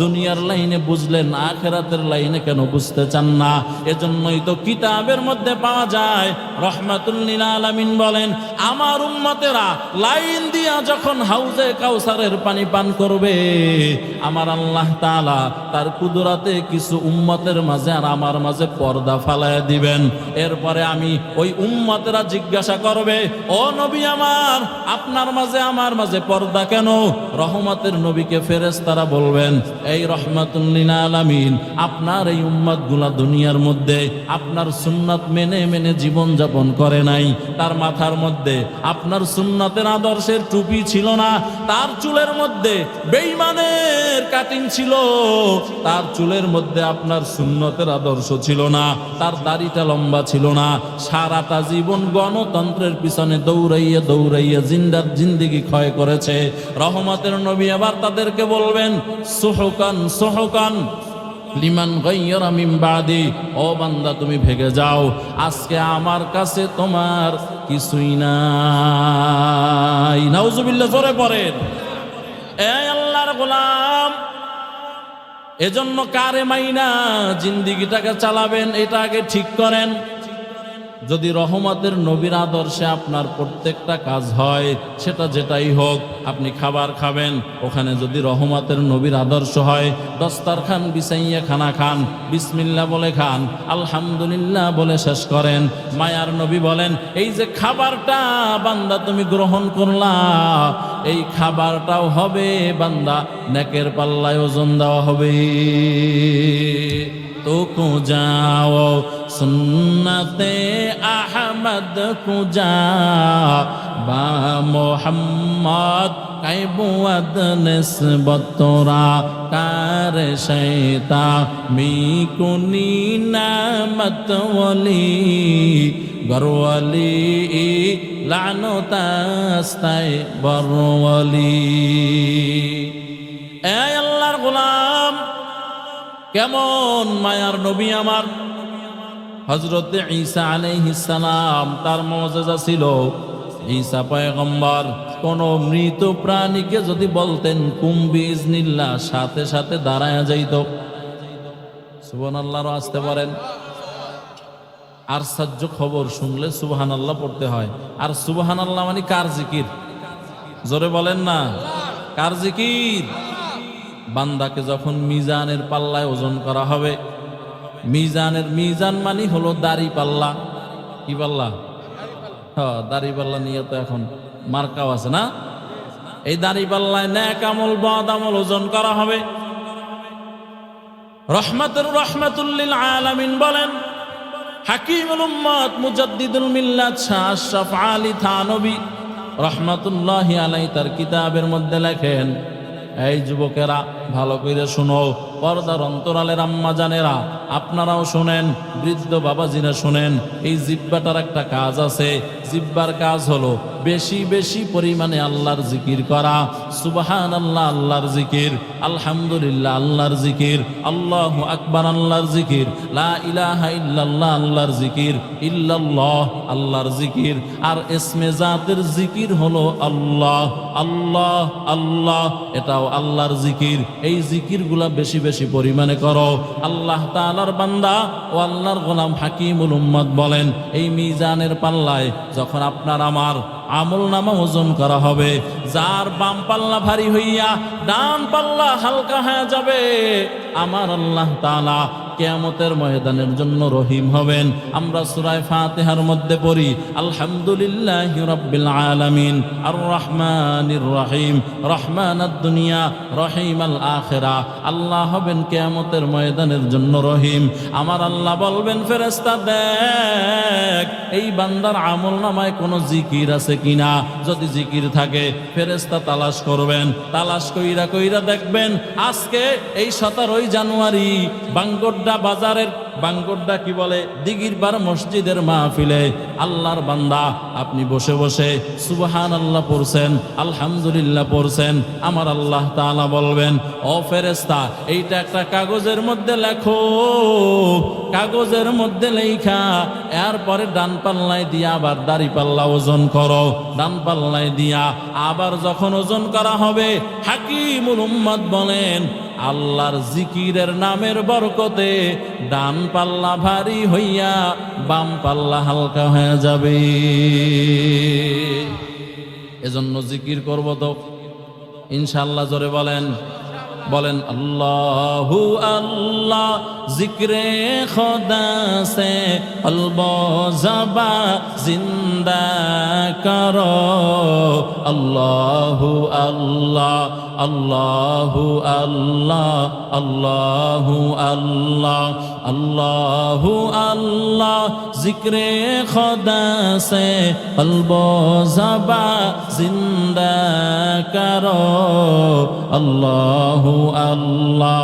Speaker 1: দুনিয়ার লাইনে বুঝলেন, আখিরাতের লাইনে কেন বুঝতে চান না? এজন্যই তো কিতাবের মধ্যে পাওয়া যায়, রহমাতুল লিল আলামিন বলেন, আমার উম্মতেরা লাইন দিয়া যখন হাউজে কাউসারের পানি পান করবে, আমার আল্লাহ তাআলা তার কুদরতে কিছু উম্মতের মাঝে আর আমার মাঝে পর্দা ফালায়া দিবেন। এরপরে আমি ওই উম্মতেরা জিজ্ঞাসা করবে, ও নবী আমার, আপনার মাঝে আমার মাঝে পর্দা কেন? রহমতের নবীকে ফেরেশতারা বলবেন, এই রহমাতুল লিল আলামিন আপনার এই উম্মতগুলা দুনিয়ার মধ্যে আপনার সুন্নাত মেনে জীবন যাপন করে নাই, তার মাথার মধ্যে আপনার সুন্নাতের আদর্শের টুপি ছিল না, তার চুলের মধ্যে বেঈমানের কাটিং ছিল, তার চুলের মধ্যে আপনার সুন্নতের আদর্শ ছিল না, তার দাড়িটা লম্বা ছিল না, সারাটা জীবন গণতন্ত্রের পিছনে দৌড়াইয়া জিন্দেগি ক্ষয় করেছে। রহমতের নবী আবার তাদেরকে বলবেন, সুহকান লিমান গায়্যারা মিন বাদি, ও বান্দা তুমি ভেগে যাও, আজকে আমার কাছে তোমার কিছুই নাই। নাউজুবিল্লাহ, জোরে পড়েন। এই আল্লাহর গোলাম, এজন্য কারে মাইনা জিন্দেগিটাকে চালাবেন এটা আগে ঠিক করেন। যদি রহমতের নবীর আদর্শে আপনার প্রত্যেকটা কাজ হয়, সেটা যেটাই হোক, আপনি খাবার খাবেন, ওখানে যদি রহমতের নবীর আদর্শ হয়, দস্তারখান বিছাইয়া খানা খান, বিসমিল্লাহ বলে খান, আলহামদুলিল্লাহ বলে শেষ করেন। মায়ার নবী বলেন, এই যে খাবারটা বান্দা তুমি গ্রহণ করলা, এই খাবারটাও হবে বান্দা নেকের পাল্লায় ওজন দেওয়া হবে। তো কো যাও সুন্নতে আহমদ কো যা বা মোহাম্মদ কাইবুয়াদ নিসবত তোরা কার শৈতা মিকুনি নামত ওলি গরওয়ালি লানতাস্তাই বরওয়ালি। এ আল্লাহর গোলাম, কেমন মায়ার নবী আমার হযরত ঈসা আলাইহিস সালাম, তার মুজিজা ছিল। ঈসা পয়গম্বর কোন মৃত প্রাণীকে যদি বলতেন কুম বিইজনিল্লাহ, সাথে সাথে দাঁড়ায়া যাইত। সুবহানাল্লাহ আসতে পারেন। আশ্চর্য খবর শুনলে সুবহানাল্লাহ পড়তে হয়। আর সুবহানাল্লাহ মানে কার জিকির? জোরে বলেন না, কার জিকির? বান্দাকে যখন মিজানের পাল্লায় ওজন করা হবে, মিজান মানে হলো দাড়ি পাল্লা। কি পাল্লা? হ্যাঁ, দাড়ি পাল্লা নিয়ে তো এখন মার্কাও আছে না। এই দাড়ি পাল্লায় নেক আমল বদ আমল ওজন করা হবে। রহমাতুল লিল আলামিন বলেন, হাকিমুল উম্মত মুজাদ্দিদুল মিল্লাত শাহ আশরাফ আলী থানবী রহমাতুল্লাহি আলাইহি তার কিতাবের মধ্যে লেখেন, এই যুবকেরা ভালো করে শুনো, পর্দার অন্তরালের আম্মা জানেরা আপনারাও শোনেন, বৃদ্ধ বাবাজিরা শোনেন। এই জিব্বাটার একটা কাজ আছে। জিব্বার কাজ হলো বেশি বেশি পরিমাণে আল্লাহর জিকির করা। সুবহানাল্লাহ আল্লাহর জিকির, আলহামদুলিল্লাহ আল্লাহর জিকির, আল্লাহু আকবার আল্লাহর জিকির, লা ইলাহা ইল্লাল্লাহ আল্লাহর জিকির, ইল্লাল্লাহ আল্লাহর জিকির। আর ইসমে জাতের জিকির হলো আল্লাহ আল্লাহ আল্লাহ, এটাও আল্লাহর জিকির। এই জিকিরগুলা বেশি বেশি পরিমাণে করো। আল্লাহ তাআলার বান্দা ও আল্লাহর গোলাম হাকিমুল উম্মত বলেন, এই মিজানের পাল্লায় যখন আপনার আমার আমল নামা ওজন করা হবে, যার বাম পাল্লা ভারী হইয়া ডান পাল্লা হালকা হয়ে যাবে, আমার আল্লাহ তাআলা কিয়ামতের ময়দানের জন্য রহিম হবেন। আমরা সূরা ফাতিহার মধ্যে পড়ি, আলহামদুলিল্লাহি রাব্বিল আলামিন আর রহমানির রহিম, রহমানাদ দুনিয়া রহিমাল আখিরা। আল্লাহ হবেন কিয়ামতের ময়দানের জন্য রহিম। আমার আল্লাহ বলবেন, ফেরেশতা দেখ এই বান্দার আমল নামায় কোনো জিকির আছে কিনা। যদি জিকির থাকে ফেরেশতা তালাশ করবেন, তালাশ কইরা কইরা দেখবেন আজকে এই 17 জানুয়ারি বাঙ্গোড্ডা বাজারের, বাঙ্গোড্ডা কি বলে, দিগিরবার মসজিদের মাহফিলে আল্লাহর বান্দা আপনি বসে বসে সুবহানাল্লাহ পড়ছেন, আলহামদুলিল্লাহ পড়ছেন। আমার আল্লাহ তাআলা বলবেন, ও ফেরেশতা এইটা একটা কাগজের মধ্যে লেখো, কাগজের মধ্যে লেখা এরপরে ডান পাল্লায় দিয়া আবার দাড়ি পাল্লা ওজন করো, ডান পাল্লায় দিয়া আবার যখন ওজন করা হবে, হাকিমুল উম্মত বলেন আল্লাহর জিকিরের নামের বরকতে ডান পাল্লা ভারী হইয়া বাম পাল্লা হালকা হয়ে যাবে। এজন্য জিকির করব তো ইনশাআল্লাহ। জোরে বলেন, বলেন আল্লাহু আল্লাহ, জিক্রে খোদা সে কলব জবা জিন্দা করো। আল্লাহু আল্লাহ, আল্লাহু আল্লাহ, আল্লাহু আল্লাহ, আল্লাহু আল্লাহ, জিক্রে খোদা সে কলব জবা জিন্দা করো। আল্লাহু আল্লাহ,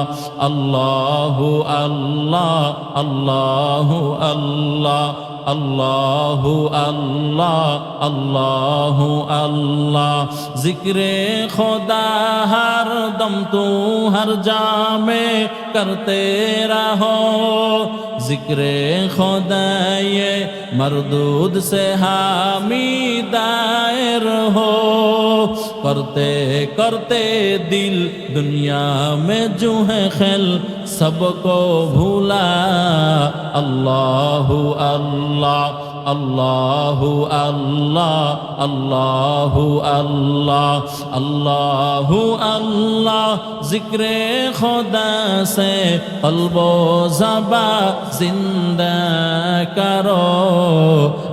Speaker 1: আল্লাহু আল্লাহ, আল্লাহু আল্লাহ, আল্লাহু আল্লাহ, আল্লাহু আল্লাহ, জিক্রে খোদা हर दम तू हर जामे करते रहो। जिक्रे खुदाए मरदूद से हामी दायर हो। करते करते दिल दुनिया में जो है खेल सबको भूला। अल्लाहु अल्लाह, अल्लाहु अल्लाह, अल्लाहु अल्लाह, अल्लाहु अल्लाह, जिक्रे खुदा से क़ल्बो ज़बा जिंदा करो।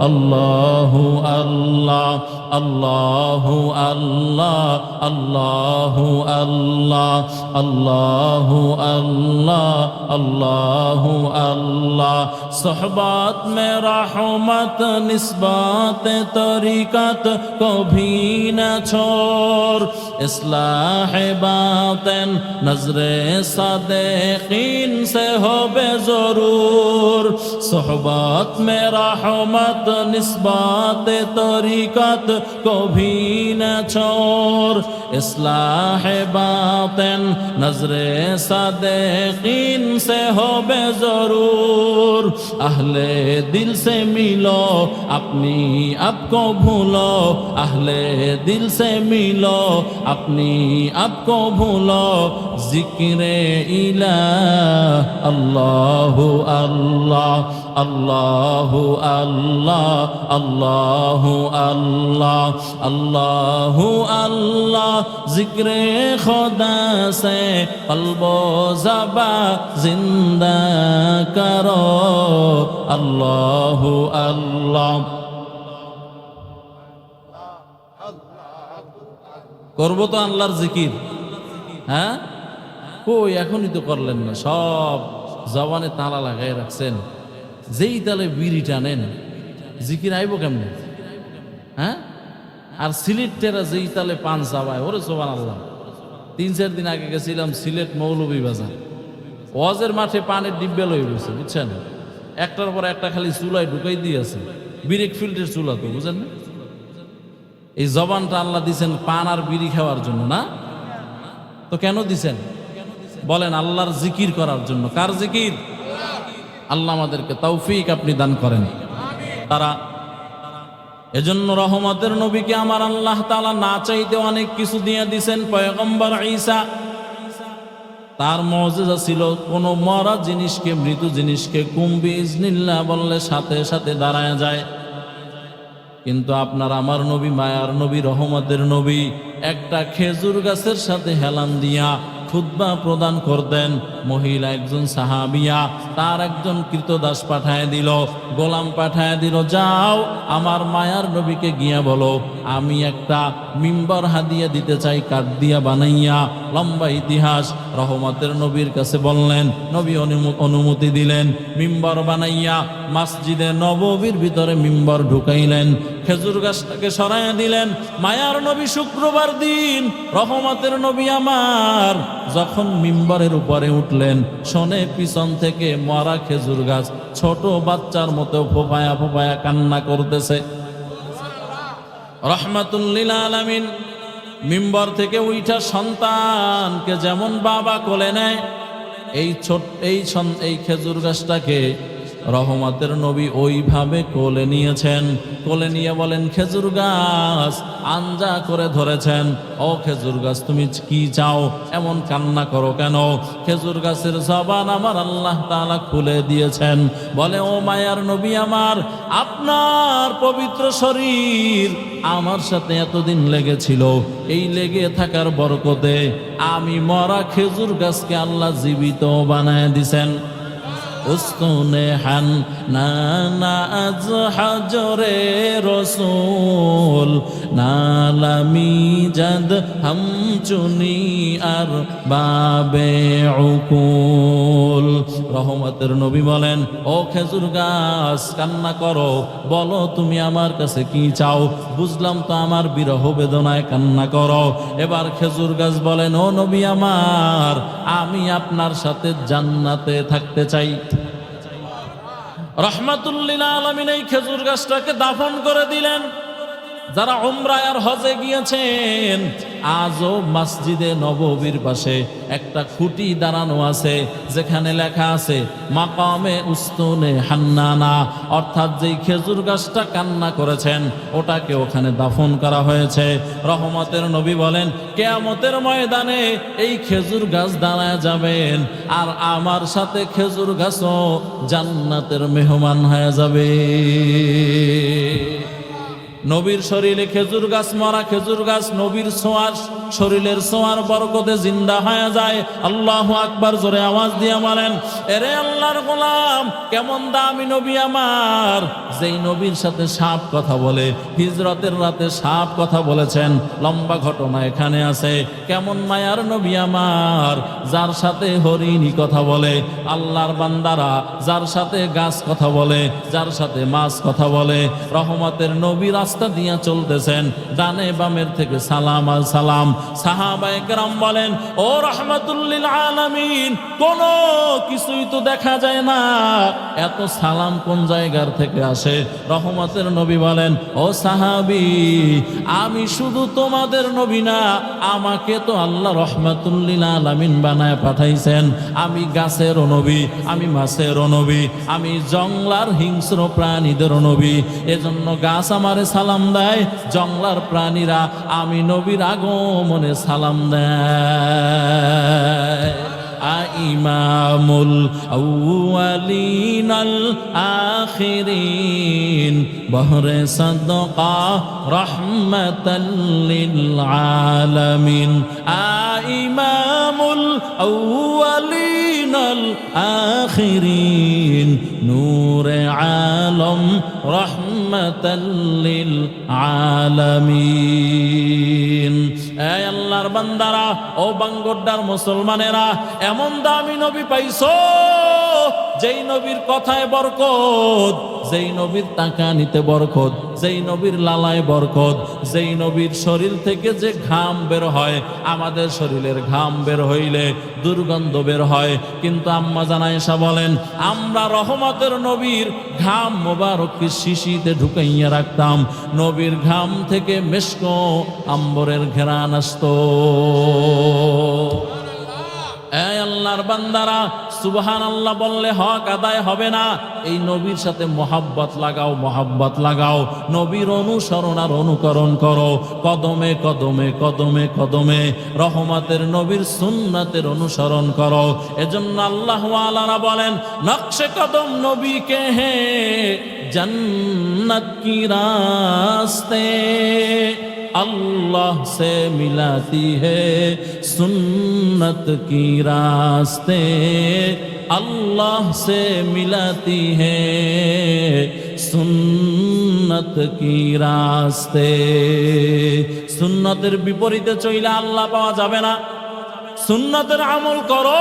Speaker 1: अल्लाहु अल्लाह, अल्लाहु अल्लाह, अल्लाहु अल्लाह, अल्लाहु अल्लाह, अल्लाहु अल्लाह, सोहबत में रहमत निस्बत तरीकत को भी न छोड़। इस्लाह बातिन नजरे सादिकीन से हो बेजरूर। सोहबत में रहमत निस्बत तरीकत को भी न छोड़। इस्लाह बातिन नजरे सादिकीन से हो बेजरूर। अहले दिल से मिलो अपनी आप को भूलो। अहले दिल से मिलो अपनी आप को भूलो। जिक्रे इलाह अल्लाहु अल्लाह, अल्लाहु अल्लाह, अल्लाहु अल्लाह, अल्लाहु अल्लाह, जिक्रे खुदा से क़ल्बो ज़बा जिंदा करो। अल्लाहु अल्लाह। করবো তো আল্লাহর জিকির, হ্যাঁ কই এখনই তো করলেন না, সব জবানে তালা লাগাই রাখছেন। যেই তালে বিড়ি টানেন জিকির আইব কেমনে? হ্যাঁ, আর সিলেটেরা যেই তালে পান চাবায়, ওরে সুবহানাল্লাহ। 3-4 দিন আগে গেছিলাম সিলেট মৌলভী বাজার, ওয়াজের মাঠে পানের ডিব্বে লই গেছে, বুঝছেন, একটার পর একটা খালি চুলায় ঢুকাই দিয়েছে, ব্রেক ফিল্ডের চুলা তো, বুঝেন না? এই জবানটা আল্লাহ দিছেন পান আর বিড়ি খাওয়ার জন্য না? তো কেন দিছেন বলেন? আল্লাহর জিকির করার জন্য। কার জিকির? আল্লাহ আমাদেরকে তৌফিক আপনি দান করেন। তারা এজন্য রহমতের নবীকে আমার আল্লাহ তাআলা না চাইতে অনেক কিছু দিয়ে দিছেন। পয়গম্বর ঈসা, তার মুজিজা ছিল কোন মরা জিনিসকে, মৃত জিনিসকে কুম বিইজনিল্লাহ বললে সাথে সাথে দাঁড়ায় যায়। কিন্তু আপনার আমার নবী, মায়ার নবী, রহমতের নবী একটা খেজুর গাছের সাথে হেলান দিয়া খুতবা প্রদান করতেন। মহিলা একজন সাহাবিয়া তার একজন কৃতদাস পাঠায় দিল, গোলাম পাঠায় দিল, যাও আমার মায়ার নবীকে গিয়া বলো আমি একটা মিম্বর হাদিয়া দিতে চাই, কাঠ দিয়া বানাইয়া। লম্বা ইতিহাস। রহমতের নবীর কাছে বললেন, নবী অনুমতি দিলেন। মিম্বর বানাইয়া মসজিদে নববীর ভিতরে মিম্বর ঢুকাইলেন, খেজুর গাছটাকে সরাইয়া দিলেন। মায়ার নবী শুক্রবার দিন রহমতের নবী আমার যখন মিম্বরের উপরে উঠলেন, শোনে পিছন থেকে মরা খেজুর গাছ ছোট বাচ্চার মতো ফোপায়া ফোপায়া কান্না করতেছে। রাহমাতুল লিল আলামিন মিম্বর থেকে উঠা সন্তানকে যেমন বাবা কোলে নেয়, এই খেজুর গাছটাকে রহমতের নবী ওইভাবে কোলে নিয়েছেন। কোলে নিয়ে বলেন, খেজুর গাছ আঞ্জা করে ধরেছেন। ও খেজুর গাছ, তুমি কি চাও? এমন কান্না করো কেন? খেজুর গাছের জবান আমার আল্লাহ তাআলা খুলে দিয়েছেন। বলে, ও মায়ার নবী আমার, আপনার পবিত্র শরীর আমার সাথে এতদিন লেগেছিল, এই লেগে থাকার বরকতে আমি মরা খেজুর গাছকে আল্লাহ জীবিত বানায় দিছেন। উস্তুনে হান নানা আজ হাজরে রসুল নালামি জাদ হাম চুনি আর বাবে উকুল। রহমতের নবী বলেন, ও খেজুর গাছ কান্না করো, বলো তুমি আমার কাছে কি চাও? বুঝলাম তো আমার বিরহ বেদনায় কান্না করো। এবার খেজুর গাছ বলেন, ও নবী আমার, আমি আপনার সাথে জান্নাতে থাকতে চাই। রাহমাতুল লিল আলামিন এই খেজুর গাছটাকে দাফন করে দিলেন। যারা উমরায় আর হজে গিয়েছেন, আজও মসজিদে নববীর পাশে একটা খুঁটি দাঁড়ানো আছে, যেখানে লেখা আছে মাকামে উস্তুনে হান্নানা, অর্থাৎ যেই খেজুর গাছটা কান্না করেছেন ওটাকে ওখানে দাফন করা হয়েছে। রহমতের নবী বলেন, কিয়ামতের ময়দানে এই খেজুর গাছ দাঁড়ায় যাবেন, আর আমার সাথে খেজুর গাছও জান্নাতের মেহমান হয়ে যাবে। নবীর শরীরে খেজুর গাছ, মরা খেজুর গাছ নবীর ছোঁয়ার, শরীরের ছোঁয়ার বরকতে জিন্দা হয়ে যায়। আল্লাহু আকবার জোরে আওয়াজ দিয়ে বলেন, এরে আল্লাহর গোলাম, কেমন দামি নবী আমার, যেই নবীর সাথে সাপ কথা বলে। হিজরতের রাতে সাপ কথা বলেছেন, লম্বা ঘটনা এখানে আছে। কেমন মায়ার নবী আমার, যার সাথে হরিণী কথা বলে। আল্লাহর বান্দারা যার সাথে গাছ কথা বলে, যার সাথে মাছ কথা বলে। রহমতের নবী রাস্তা দিয়া চলতেছেন, ডানে বামের থেকে সালাম আর সালাম। সাহাবায়ে কেরাম বলেন, ও রাহমাতুল লিল আলামিন, কোন কিছুই তো দেখা যায় না, এত সালাম কোন জায়গার থেকে আসে? রহমতের নবী বলেন, ও সাহাবী, আমি শুধু তোমাদের নবী না, আমাকে তো আল্লাহ রাহমাতুল লিল আলামিন বানায় পাঠাইছেন। আমি গাছেরও নবী, আমি মাছেরও নবী, আমি জংলার হিংস্র প্রাণীদেরও নবী। এজন্য গাছ আমারে সালাম দেয়, জংলার প্রাণীরা আমি নবীর আগমনে সালাম দেয়। ইমামুল আউয়ালিন আল আখিরিন বহরে সাদকা রাহমাতাল লিল আলামিন। ইমামুল আউয়ালিন আল আখিরিন নূরে আলম রাহমাতাল লিল আলামিন। এই আল্লাহর বান্দারা, ও বাঙ্গোড্ডার মুসলমানেরা, এমন দামি নবী পাইছো যেই নবীর কথায় বরকত, যেই নবীর তাকানিতে বরকত, যেই নবীর লালায় বরকত, যেই নবীর শরীর থেকে যে ঘাম বের হয়, আমাদের শরীরের ঘাম বের হইলে দুর্গন্ধ বের হয়, কিন্তু আম্মা জান আয়েশা বলেন আমরা রহমতের নবীর ঘাম মোবারককে শিশিতে ঢুকাইয়া রাখতাম, নবীর ঘাম থেকে মেশক আম্বরের ঘেরান আসতো। এই আল্লাহর বান্দারা, সুবহানাল্লাহ বললে হক আদায় হবে না। এই নবীর সাথে মোহাব্বত লাগাও, মোহাব্বত লাগাও, নবীর অনুসরণ আর অনুকরণ করো, কদমে কদমে কদমে কদমে রহমতের নবীর সুন্নাতের অনুসরণ করো। এজন্য আল্লাহ ওয়ালারা বলেন নকশে কদম নবী কে হে जन्नत की रास्ते अल्लाह से मिलाती है सुन्नत की रास्ते अल्लाह से मिलाती है सुन्नत की रास्ते। সুন্নতের বিপরীতে চইলে আল্লাহ পাওয়া যাবে না। সুন্নতের আমল করো,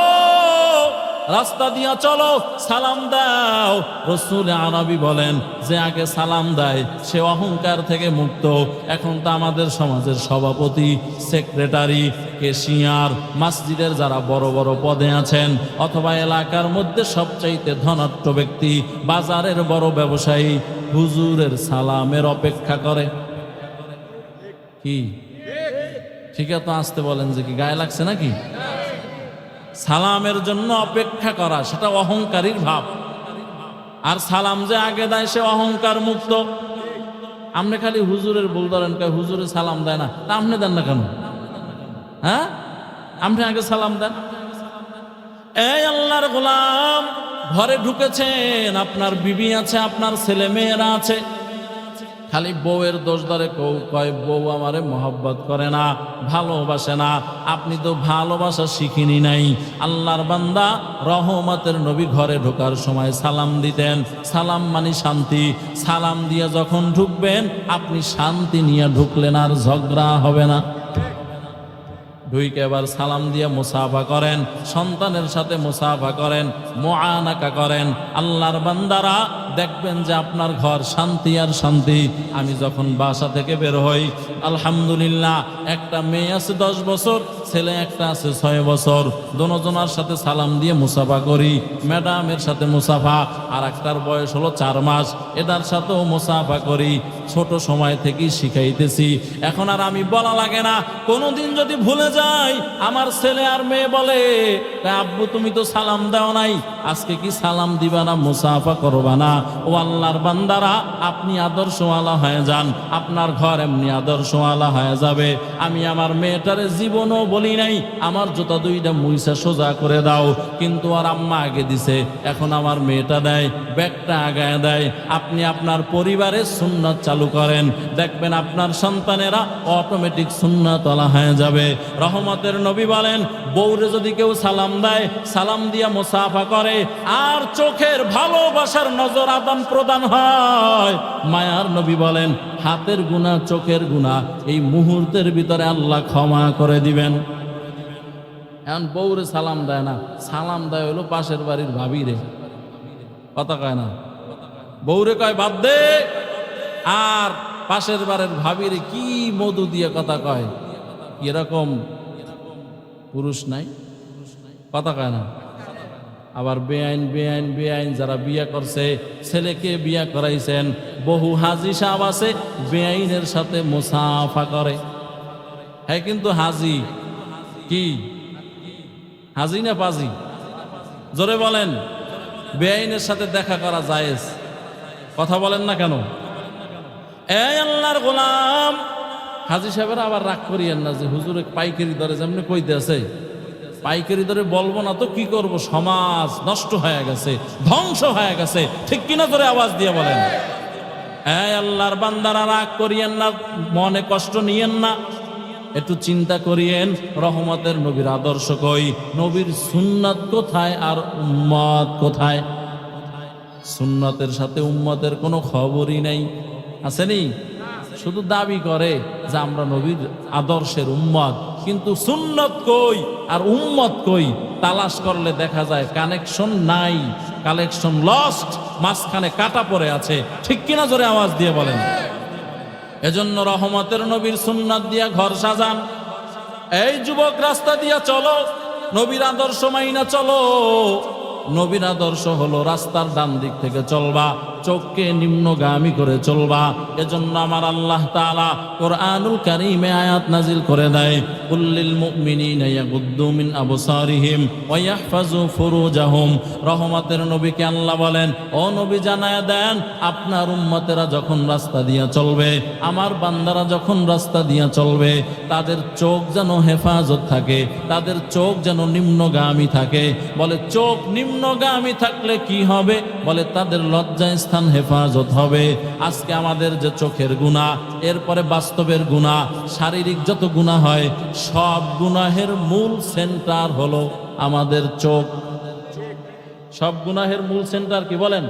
Speaker 1: রাস্তা দিয়া চলো, সালাম দাও। রসুল আরবি বলেন যে আগে সালাম দেয় সে অহংকার থেকে মুক্ত। এখন তো আমাদের সমাজের সভাপতি, সেক্রেটারি, কেশিয়ার, মসজিদের যারা বড় বড় পদে আছেন, অথবা এলাকার মধ্যে সবচাইতে ধনাঢ্য ব্যক্তি, বাজারের বড় ব্যবসায়ী, হুজুরের সালামের অপেক্ষা করে। কি ঠিক আছে? আসতে বলেন যে কি গায়ে লাগছে নাকি? সালামের জন্য অপেক্ষা করা সেটা অহংকারীর ভাব। আর সালাম যে আগে দেয় সে অহংকার মুক্ত। আপনি খালি হুজুরের ভুল ধরেন, হুজুরে সালাম দেয় না, তা আপনি দেন না কেন? হ্যাঁ, আপনি আগে সালাম দেন। এই আল্লাহর গোলাম, ঘরে ঢুকেছেন, আপনার বিবি আছে, আপনার ছেলে মেয়েরা আছে, খালি বউয়ের দোষ ধরে কয় বউ আমারে মহব্বত করে না, ভালোবাসে না। আপনি তো ভালোবাসা শিখিনি নাই। আল্লাহর বান্দা, রহমতের নবী ঘরে ঢোকার সময় সালাম দিতেন। সালাম মানে শান্তি। সালাম দিয়ে যখন ঢুকবেন আপনি শান্তি নিয়ে ঢুকলেন, আর ঝগড়া হবে না। ঢুইকে এবার সালাম দিয়ে মুসাফা করেন, সন্তানের সাথে মুসাফা করেন, মুআনাকা করেন। আল্লাহর বান্দারা দেখবেন যে আপনার ঘর শান্তি আর শান্তি। আমি যখন বাসা থেকে বের হই, আলহামদুলিল্লাহ, একটা মেয়ে আছে 10 বছর, ছেলে একটা আছে 6 বছর। দোনোজনার সাথে সালাম দিয়ে মুসাফা করি। ম্যাডামের সাথে মুসাফা, আর একটার বয়স হলো 4 মাস, এটার সাথেও মুসাফা করি। ছোট সময় থেকেই শিখাইতেছি। এখন আর আমি বলা লাগে না। কোনোদিন যদি ভুলে যাই, আমার ছেলে আর মেয়ে বলে আব্বু তুমি তো সালাম দাও নাই, আজকে কি সালাম দিবা না, মুসাফা করবা না? ও আল্লাহর বান্দারা, আপনি আদর্শওয়ালা হয়ে যান, আপনার ঘর এমনি আদর্শওয়ালা হয়ে যাবে। আমি আমার মেয়েটারে জীবনও বলি নাই আমার জুতা 2টা মুইসা সোজা করে দাও, কিন্তু আর আম্মা আগে দিছে, এখন আমার মেয়েটা দেয়, ব্যাগটা আগায় দেয়। আপনি আপনার পরিবারের সুন্নাত চালু করেন, দেখবেন আপনার সন্তানেরা অটোমেটিক সুন্নাতওয়ালা হয়ে যাবে। রহমতের নবী বলেন বউরে যদি কেউ সালাম দেয়, সালাম দিয়া মুসাফা করে, আর চোখের ভালোবাসার নজর আদান প্রদান হয়, মায়ার নবী বলেন হাতের গুনাহ, চোখের গুনাহ এই মুহূর্তের ভিতরে আল্লাহ ক্ষমা করে দিবেন। এখন বউরে সালাম দেয় না, সালাম দেয় হলো পাশের বাড়ির ভাবিরে। কথা কয় না, বউরে কয় বাদ দে, আর পাশের বাড়ির ভাবিরে কি মধু দিয়ে কথা কয়। এরকম পুরুষ নাই? কথা কয় না। আবার বেআইন বেআইন বেআইন যারা বিয়া করছে, ছেলেকে বিয়া করাইছেন, বহু হাজি সাহেব আছে বেআইনের সাথে মুসাফা করে। হ্যাঁ, কিন্তু হাজি কি? হাজি না পাজি? জোরে বলেন। বেআইনের সাথে দেখা করা জায়েজ? কথা বলেন না কেন? এই আল্লাহর গোলাম, হাজি সাহেবের আবার রাগ করিয়েন না যে হুজুরে পাইকারি দরে যেমনি কইতে আছে, পাইকারি দরে বলবো না তো কি করব, সমাজ নষ্ট হয়ে গেছে, ধ্বংস হয়ে গেছে। ঠিক কিনা? ধরে আওয়াজ দিয়ে বলেন। এই আল্লাহর বান্দারা, রাগ করিয়েন না, মনে কষ্ট নিয়েন না, একটু চিন্তা করিয়েন রহমতের নবীর আদর্শ কই, নবীর সুন্নাত কোথায় আর উম্মত কোথায়? সুন্নাতের সাথে উম্মতের কোনো খবরই নাই। আসেনি? শুধু দাবি করে যে আমরা নবীর আদর্শের উম্মত, কিন্তু সুন্নত কই আর উম্মত কই তালাশ করলে দেখা যায় কানেকশন নাই, কালেকশন লস্ট, মাঝখানে কাটা পড়ে আছে। ঠিক কিনা জোরে আওয়াজ দিয়ে বলেন। এজন্য রহমতের নবীর সুন্নাত দিয়া ঘর সাজান। এই যুবক, রাস্তা দিয়া চলো, নবীর আদর্শ মাইনা চলো। নবীর আদর্শ হলো রাস্তার ডান দিক থেকে চলবা, চোখকে নিম্নগামী করে চলবা। এজন্য আমার আল্লাহ তাআলা কোরআনুল কারীমে আয়াত নাজিল করে দেয়, কুল্লিল মুমিনিনা ইয়াগুদ্দু মিন আবসারিহিম ওয়া ইয়াহফাজু ফুরুজাহুম। রহমতের নবীকে আল্লাহ বলেন, ও নবী জানায়া দেন, আপনার উম্মতেরা যখন রাস্তা দিয়া চলবে, আমার বান্দারা যখন রাস্তা দিয়া চলবে, তাদের চোখ যেন হেফাজত থাকে, তাদের চোখ যেন নিম্নগামী থাকে। বলে চোখ নিম্নগামী থাকলে কি হবে? বলে তাদের লজ্জায় স্থান হেফাজত হবে। আজকে আমাদের যে চোখের গুনাহ, এরপরে বাস্তবের গুনাহ, শারীরিক যত গুনাহ হয়, সব গুনাহের মূল সেন্টার হলো আমাদের চোখ। সব গুনাহের মূল সেন্টার কি বলেন?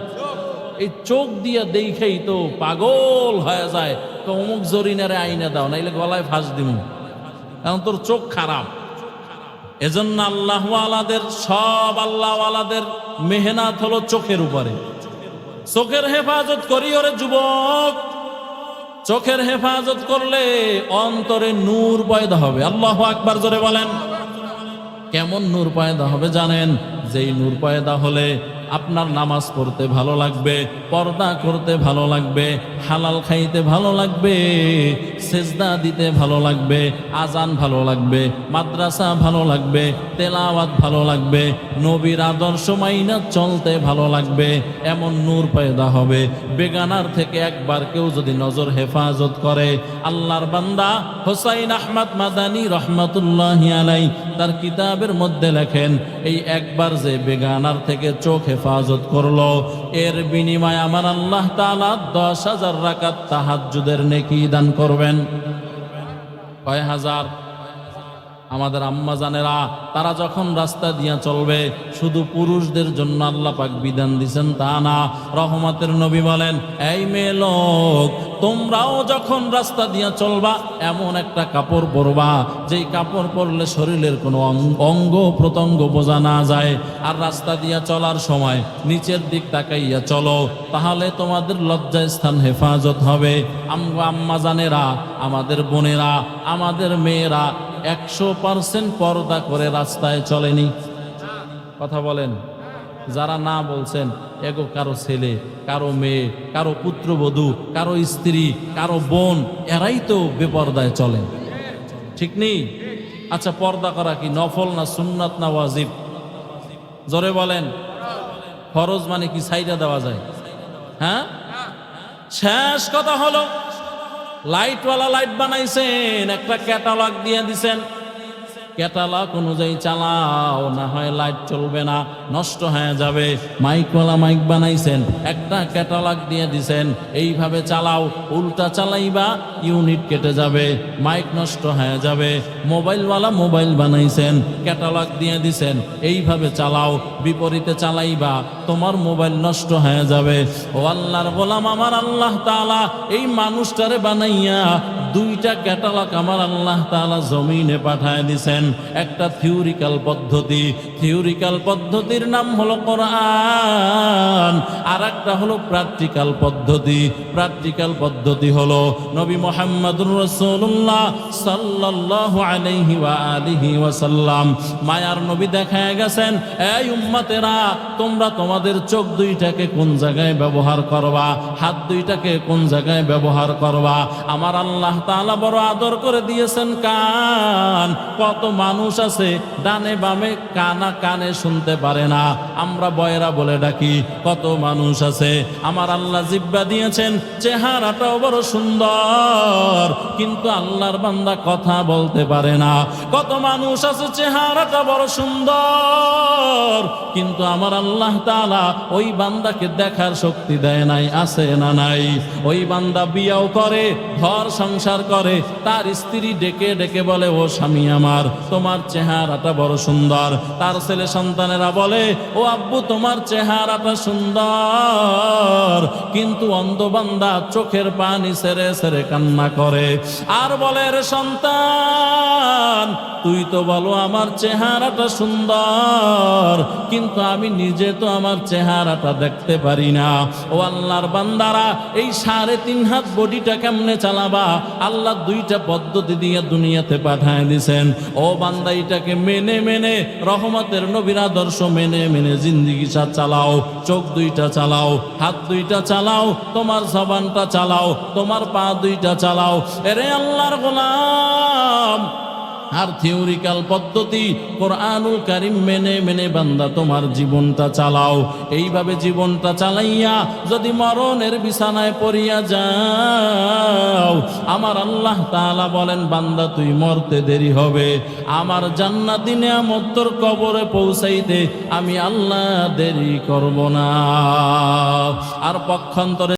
Speaker 1: এই চোখ দিয়ে দেখেই তো পাগল হয়ে যায়, তো অমুক জরিনারে আইনা দাও, নাইলে গলায় ফাঁস দিমু, কারণ তোর চোখ খারাপ। এজন্য আল্লাহওয়ালাদের, সব আল্লাহওয়ালাদের মেহনত হলো চোখের উপরে। চোখের হেফাজত করি ওরে যুবক। চোখের হেফাজত করলে অন্তরে নূর পয়দা হবে। আল্লাহু আকবার জোরে বলেন। কেমন নূর পয়দা হবে জানেন? যেই নূর পয়দা হলে আপনার নামাজ পড়তে ভালো লাগবে, পর্দা করতে ভালো লাগবে, হালাল খাইতে ভালো লাগবে, সেজদা দিতে ভালো লাগবে, আজান ভালো লাগবে, মাদ্রাসা ভালো লাগবে, তেলাওয়াত ভালো লাগবে, নবীর আদর্শ মাইনা চলতে ভালো লাগবে। এমন নূর পয়দা হবে। বেগানার থেকে একবার কেউ যদি নজর হেফাজত করে, আল্লাহর বান্দা হোসাইন আহমদ মাদানী রহমাতুল্লাহি আলাইহি তার কিতাবের মধ্যে লেখেন, এই একবার যে বেগানার থেকে চোখ হেফাজত করলো, এর বিনিময়ে আমার আল্লাহ তাআলা 10,000 রাকাত তাহাজ্জুদের নেকি দান করবেন। কয় হাজার? আমাদের আম্মা জানেরা, তারা যখন রাস্তা দিয়া চলবে, শুধু পুরুষদের জন্য আল্লাহ পাক বিধান দিছেন তা না। রহমতের নবী বলেন, এই মেয়ে লোক, তোমরাও যখন রাস্তা দিয়া চলবা, এমন একটা কাপড় পরবা যেই কাপড় পরলে শরীরের কোনো অঙ্গ প্রত্যঙ্গ বোঝা না যায়। আর রাস্তা দিয়া চলার সময় নিচের দিক তাকাইয়া চলো, তাহলে তোমাদের লজ্জায় স্থান হেফাজত হবে। আম্মা জানেরা, আমাদের বোনেরা, আমাদের মেয়েরা 100% পর্দা করে রাস্তায় চলেনি। কথা বলেন। যারা না বলছেন, এগো কারো ছেলে, কারো মেয়ে, কারো পুত্রবধূ, কারো স্ত্রী, কারো বোন, এরাই তো বেপর্দায় চলেন। ঠিক নেই? আচ্ছা, পর্দা করা কি নফল না সুন্নাত না ওয়াজিব? জোরে বলেন। ফরজ মানে কি ছাইড়া দেওয়া যায়? হ্যাঁ। শেষ কথা হলো, লাইটওয়ালা লাইট বানাইছেন, একটা ক্যাটালগ দিয়ে দিছেন, ক্যাটালগ অনুযায়ী চালাও, না হয় লাইট চলবে না, নষ্ট হয়ে যাবে। মাইকওয়ালা মাইক বানাইছেন, একটা ক্যাটালগ দিয়ে দিছেন, এইভাবে চালাও, উল্টা চালাইবা ইউনিট কেটে যাবে, মাইক নষ্ট হয়ে যাবে। মোবাইলওয়ালা মোবাইল বানাইছেন, ক্যাটালগ দিয়ে দিছেন, এইভাবে চালাও, বিপরীতে চালাইবা, তোমার মোবাইল নষ্ট হয়ে যাবে। ও আল্লাহর গোলাম, আমার আল্লাহ তাআলা এই মানুষটারে বানাইয়া দুইটা ক্যাটালগ আমার আল্লাহ তাআলা জমিনে পাঠায় দিছেন। একটা থিওরিক্যাল পদ্ধতি, থিওরিক্যাল পদ্ধতির নাম হলো কোরআন, আর একটা হলো প্র্যাকটিক্যাল পদ্ধতি। প্র্যাকটিক্যাল পদ্ধতি হলো নবী মুহাম্মদুর রাসূলুল্লাহ সাল্লাল্লাহু আলাইহি ওয়া আলিহি ওয়াসাল্লাম। মায়ার নবী দেখায় গেছেন, এই উম্মতেরা, তোমরা তোমাদের চোখ দুইটাকে কোন জায়গায় ব্যবহার করবা, হাত দুইটাকে কোন জায়গায় ব্যবহার করবা। আমার আল্লাহ তাআলা বড় আদর করে দিয়েছেন কান। কত মানুষ আছে ডানে বামে, কানে শুনতে পারে না, আমরা বয়রা বলে ডাকি। কত মানুষ আছে আমার আল্লাহ জিহ্বা দিয়েছেন, চেহারাটাও বড় সুন্দর, কিন্তু আল্লাহর বান্দা কথা বলতে পারে না। কত মানুষ আছে চেহারাটা বড় সুন্দর, কিন্তু আমার আল্লাহ তাআলা ওই বান্দাকে দেখার শক্তি দেয় নাই। আছে না নাই? ওই বান্দা বিয়াও করে, ঘর সংসার করে, তার স্ত্রী ডেকে ডেকে বলে, ও স্বামী আমার, তোমার চেহারাটা বড় সুন্দর। তার ছেলে সন্তানেরা বলে, ও আব্বু, তোমার চেহারাটা সুন্দর, কিন্তু অন্ধ বান্দা চোখের পানি ছেড়ে ছেড়ে কান্না করে আর বলে, রে সন্তান, তুই তো বলো আমার চেহারাটা সুন্দর, কিন্তু আমি নিজে তো আমার চেহারাটা দেখতে পারি না। ও আল্লাহর বান্দারা, এই 3.5 হাত বডিটা কেমনে চালাবা? আল্লাহ 2টা পদ্ধতি দিয়ে দুনিয়াতে পাঠায় দিছেন। ও বান্দা, এটাকে মেনে মেনে রহমতের নবীর আদর্শ মেনে মেনে জিন্দেগি চালাও। চোখ 2টা চালাও, হাত 2টা চালাও, তোমার জবানটা চালাও, তোমার পা 2টা চালাও। এরে আল্লাহর গোলাম, আর থিওরিক্যাল পদ্ধতি কোরআনুল কারীম মেনে মেনে বান্দা তোমার জীবনটা চালাও। এইভাবে জীবনটা চালাইয়া যদি মরণের বিছানায় পড়িয়া যাও, আমার আল্লাহ তাআলা বলেন, বান্দা তুই মরতে দেরি হবে, আমার জান্নাতি নিয়ামত তোর কবরে পৌঁছাইতে আমি আল্লাহ দেরি করব না। আর পক্ষান্তরে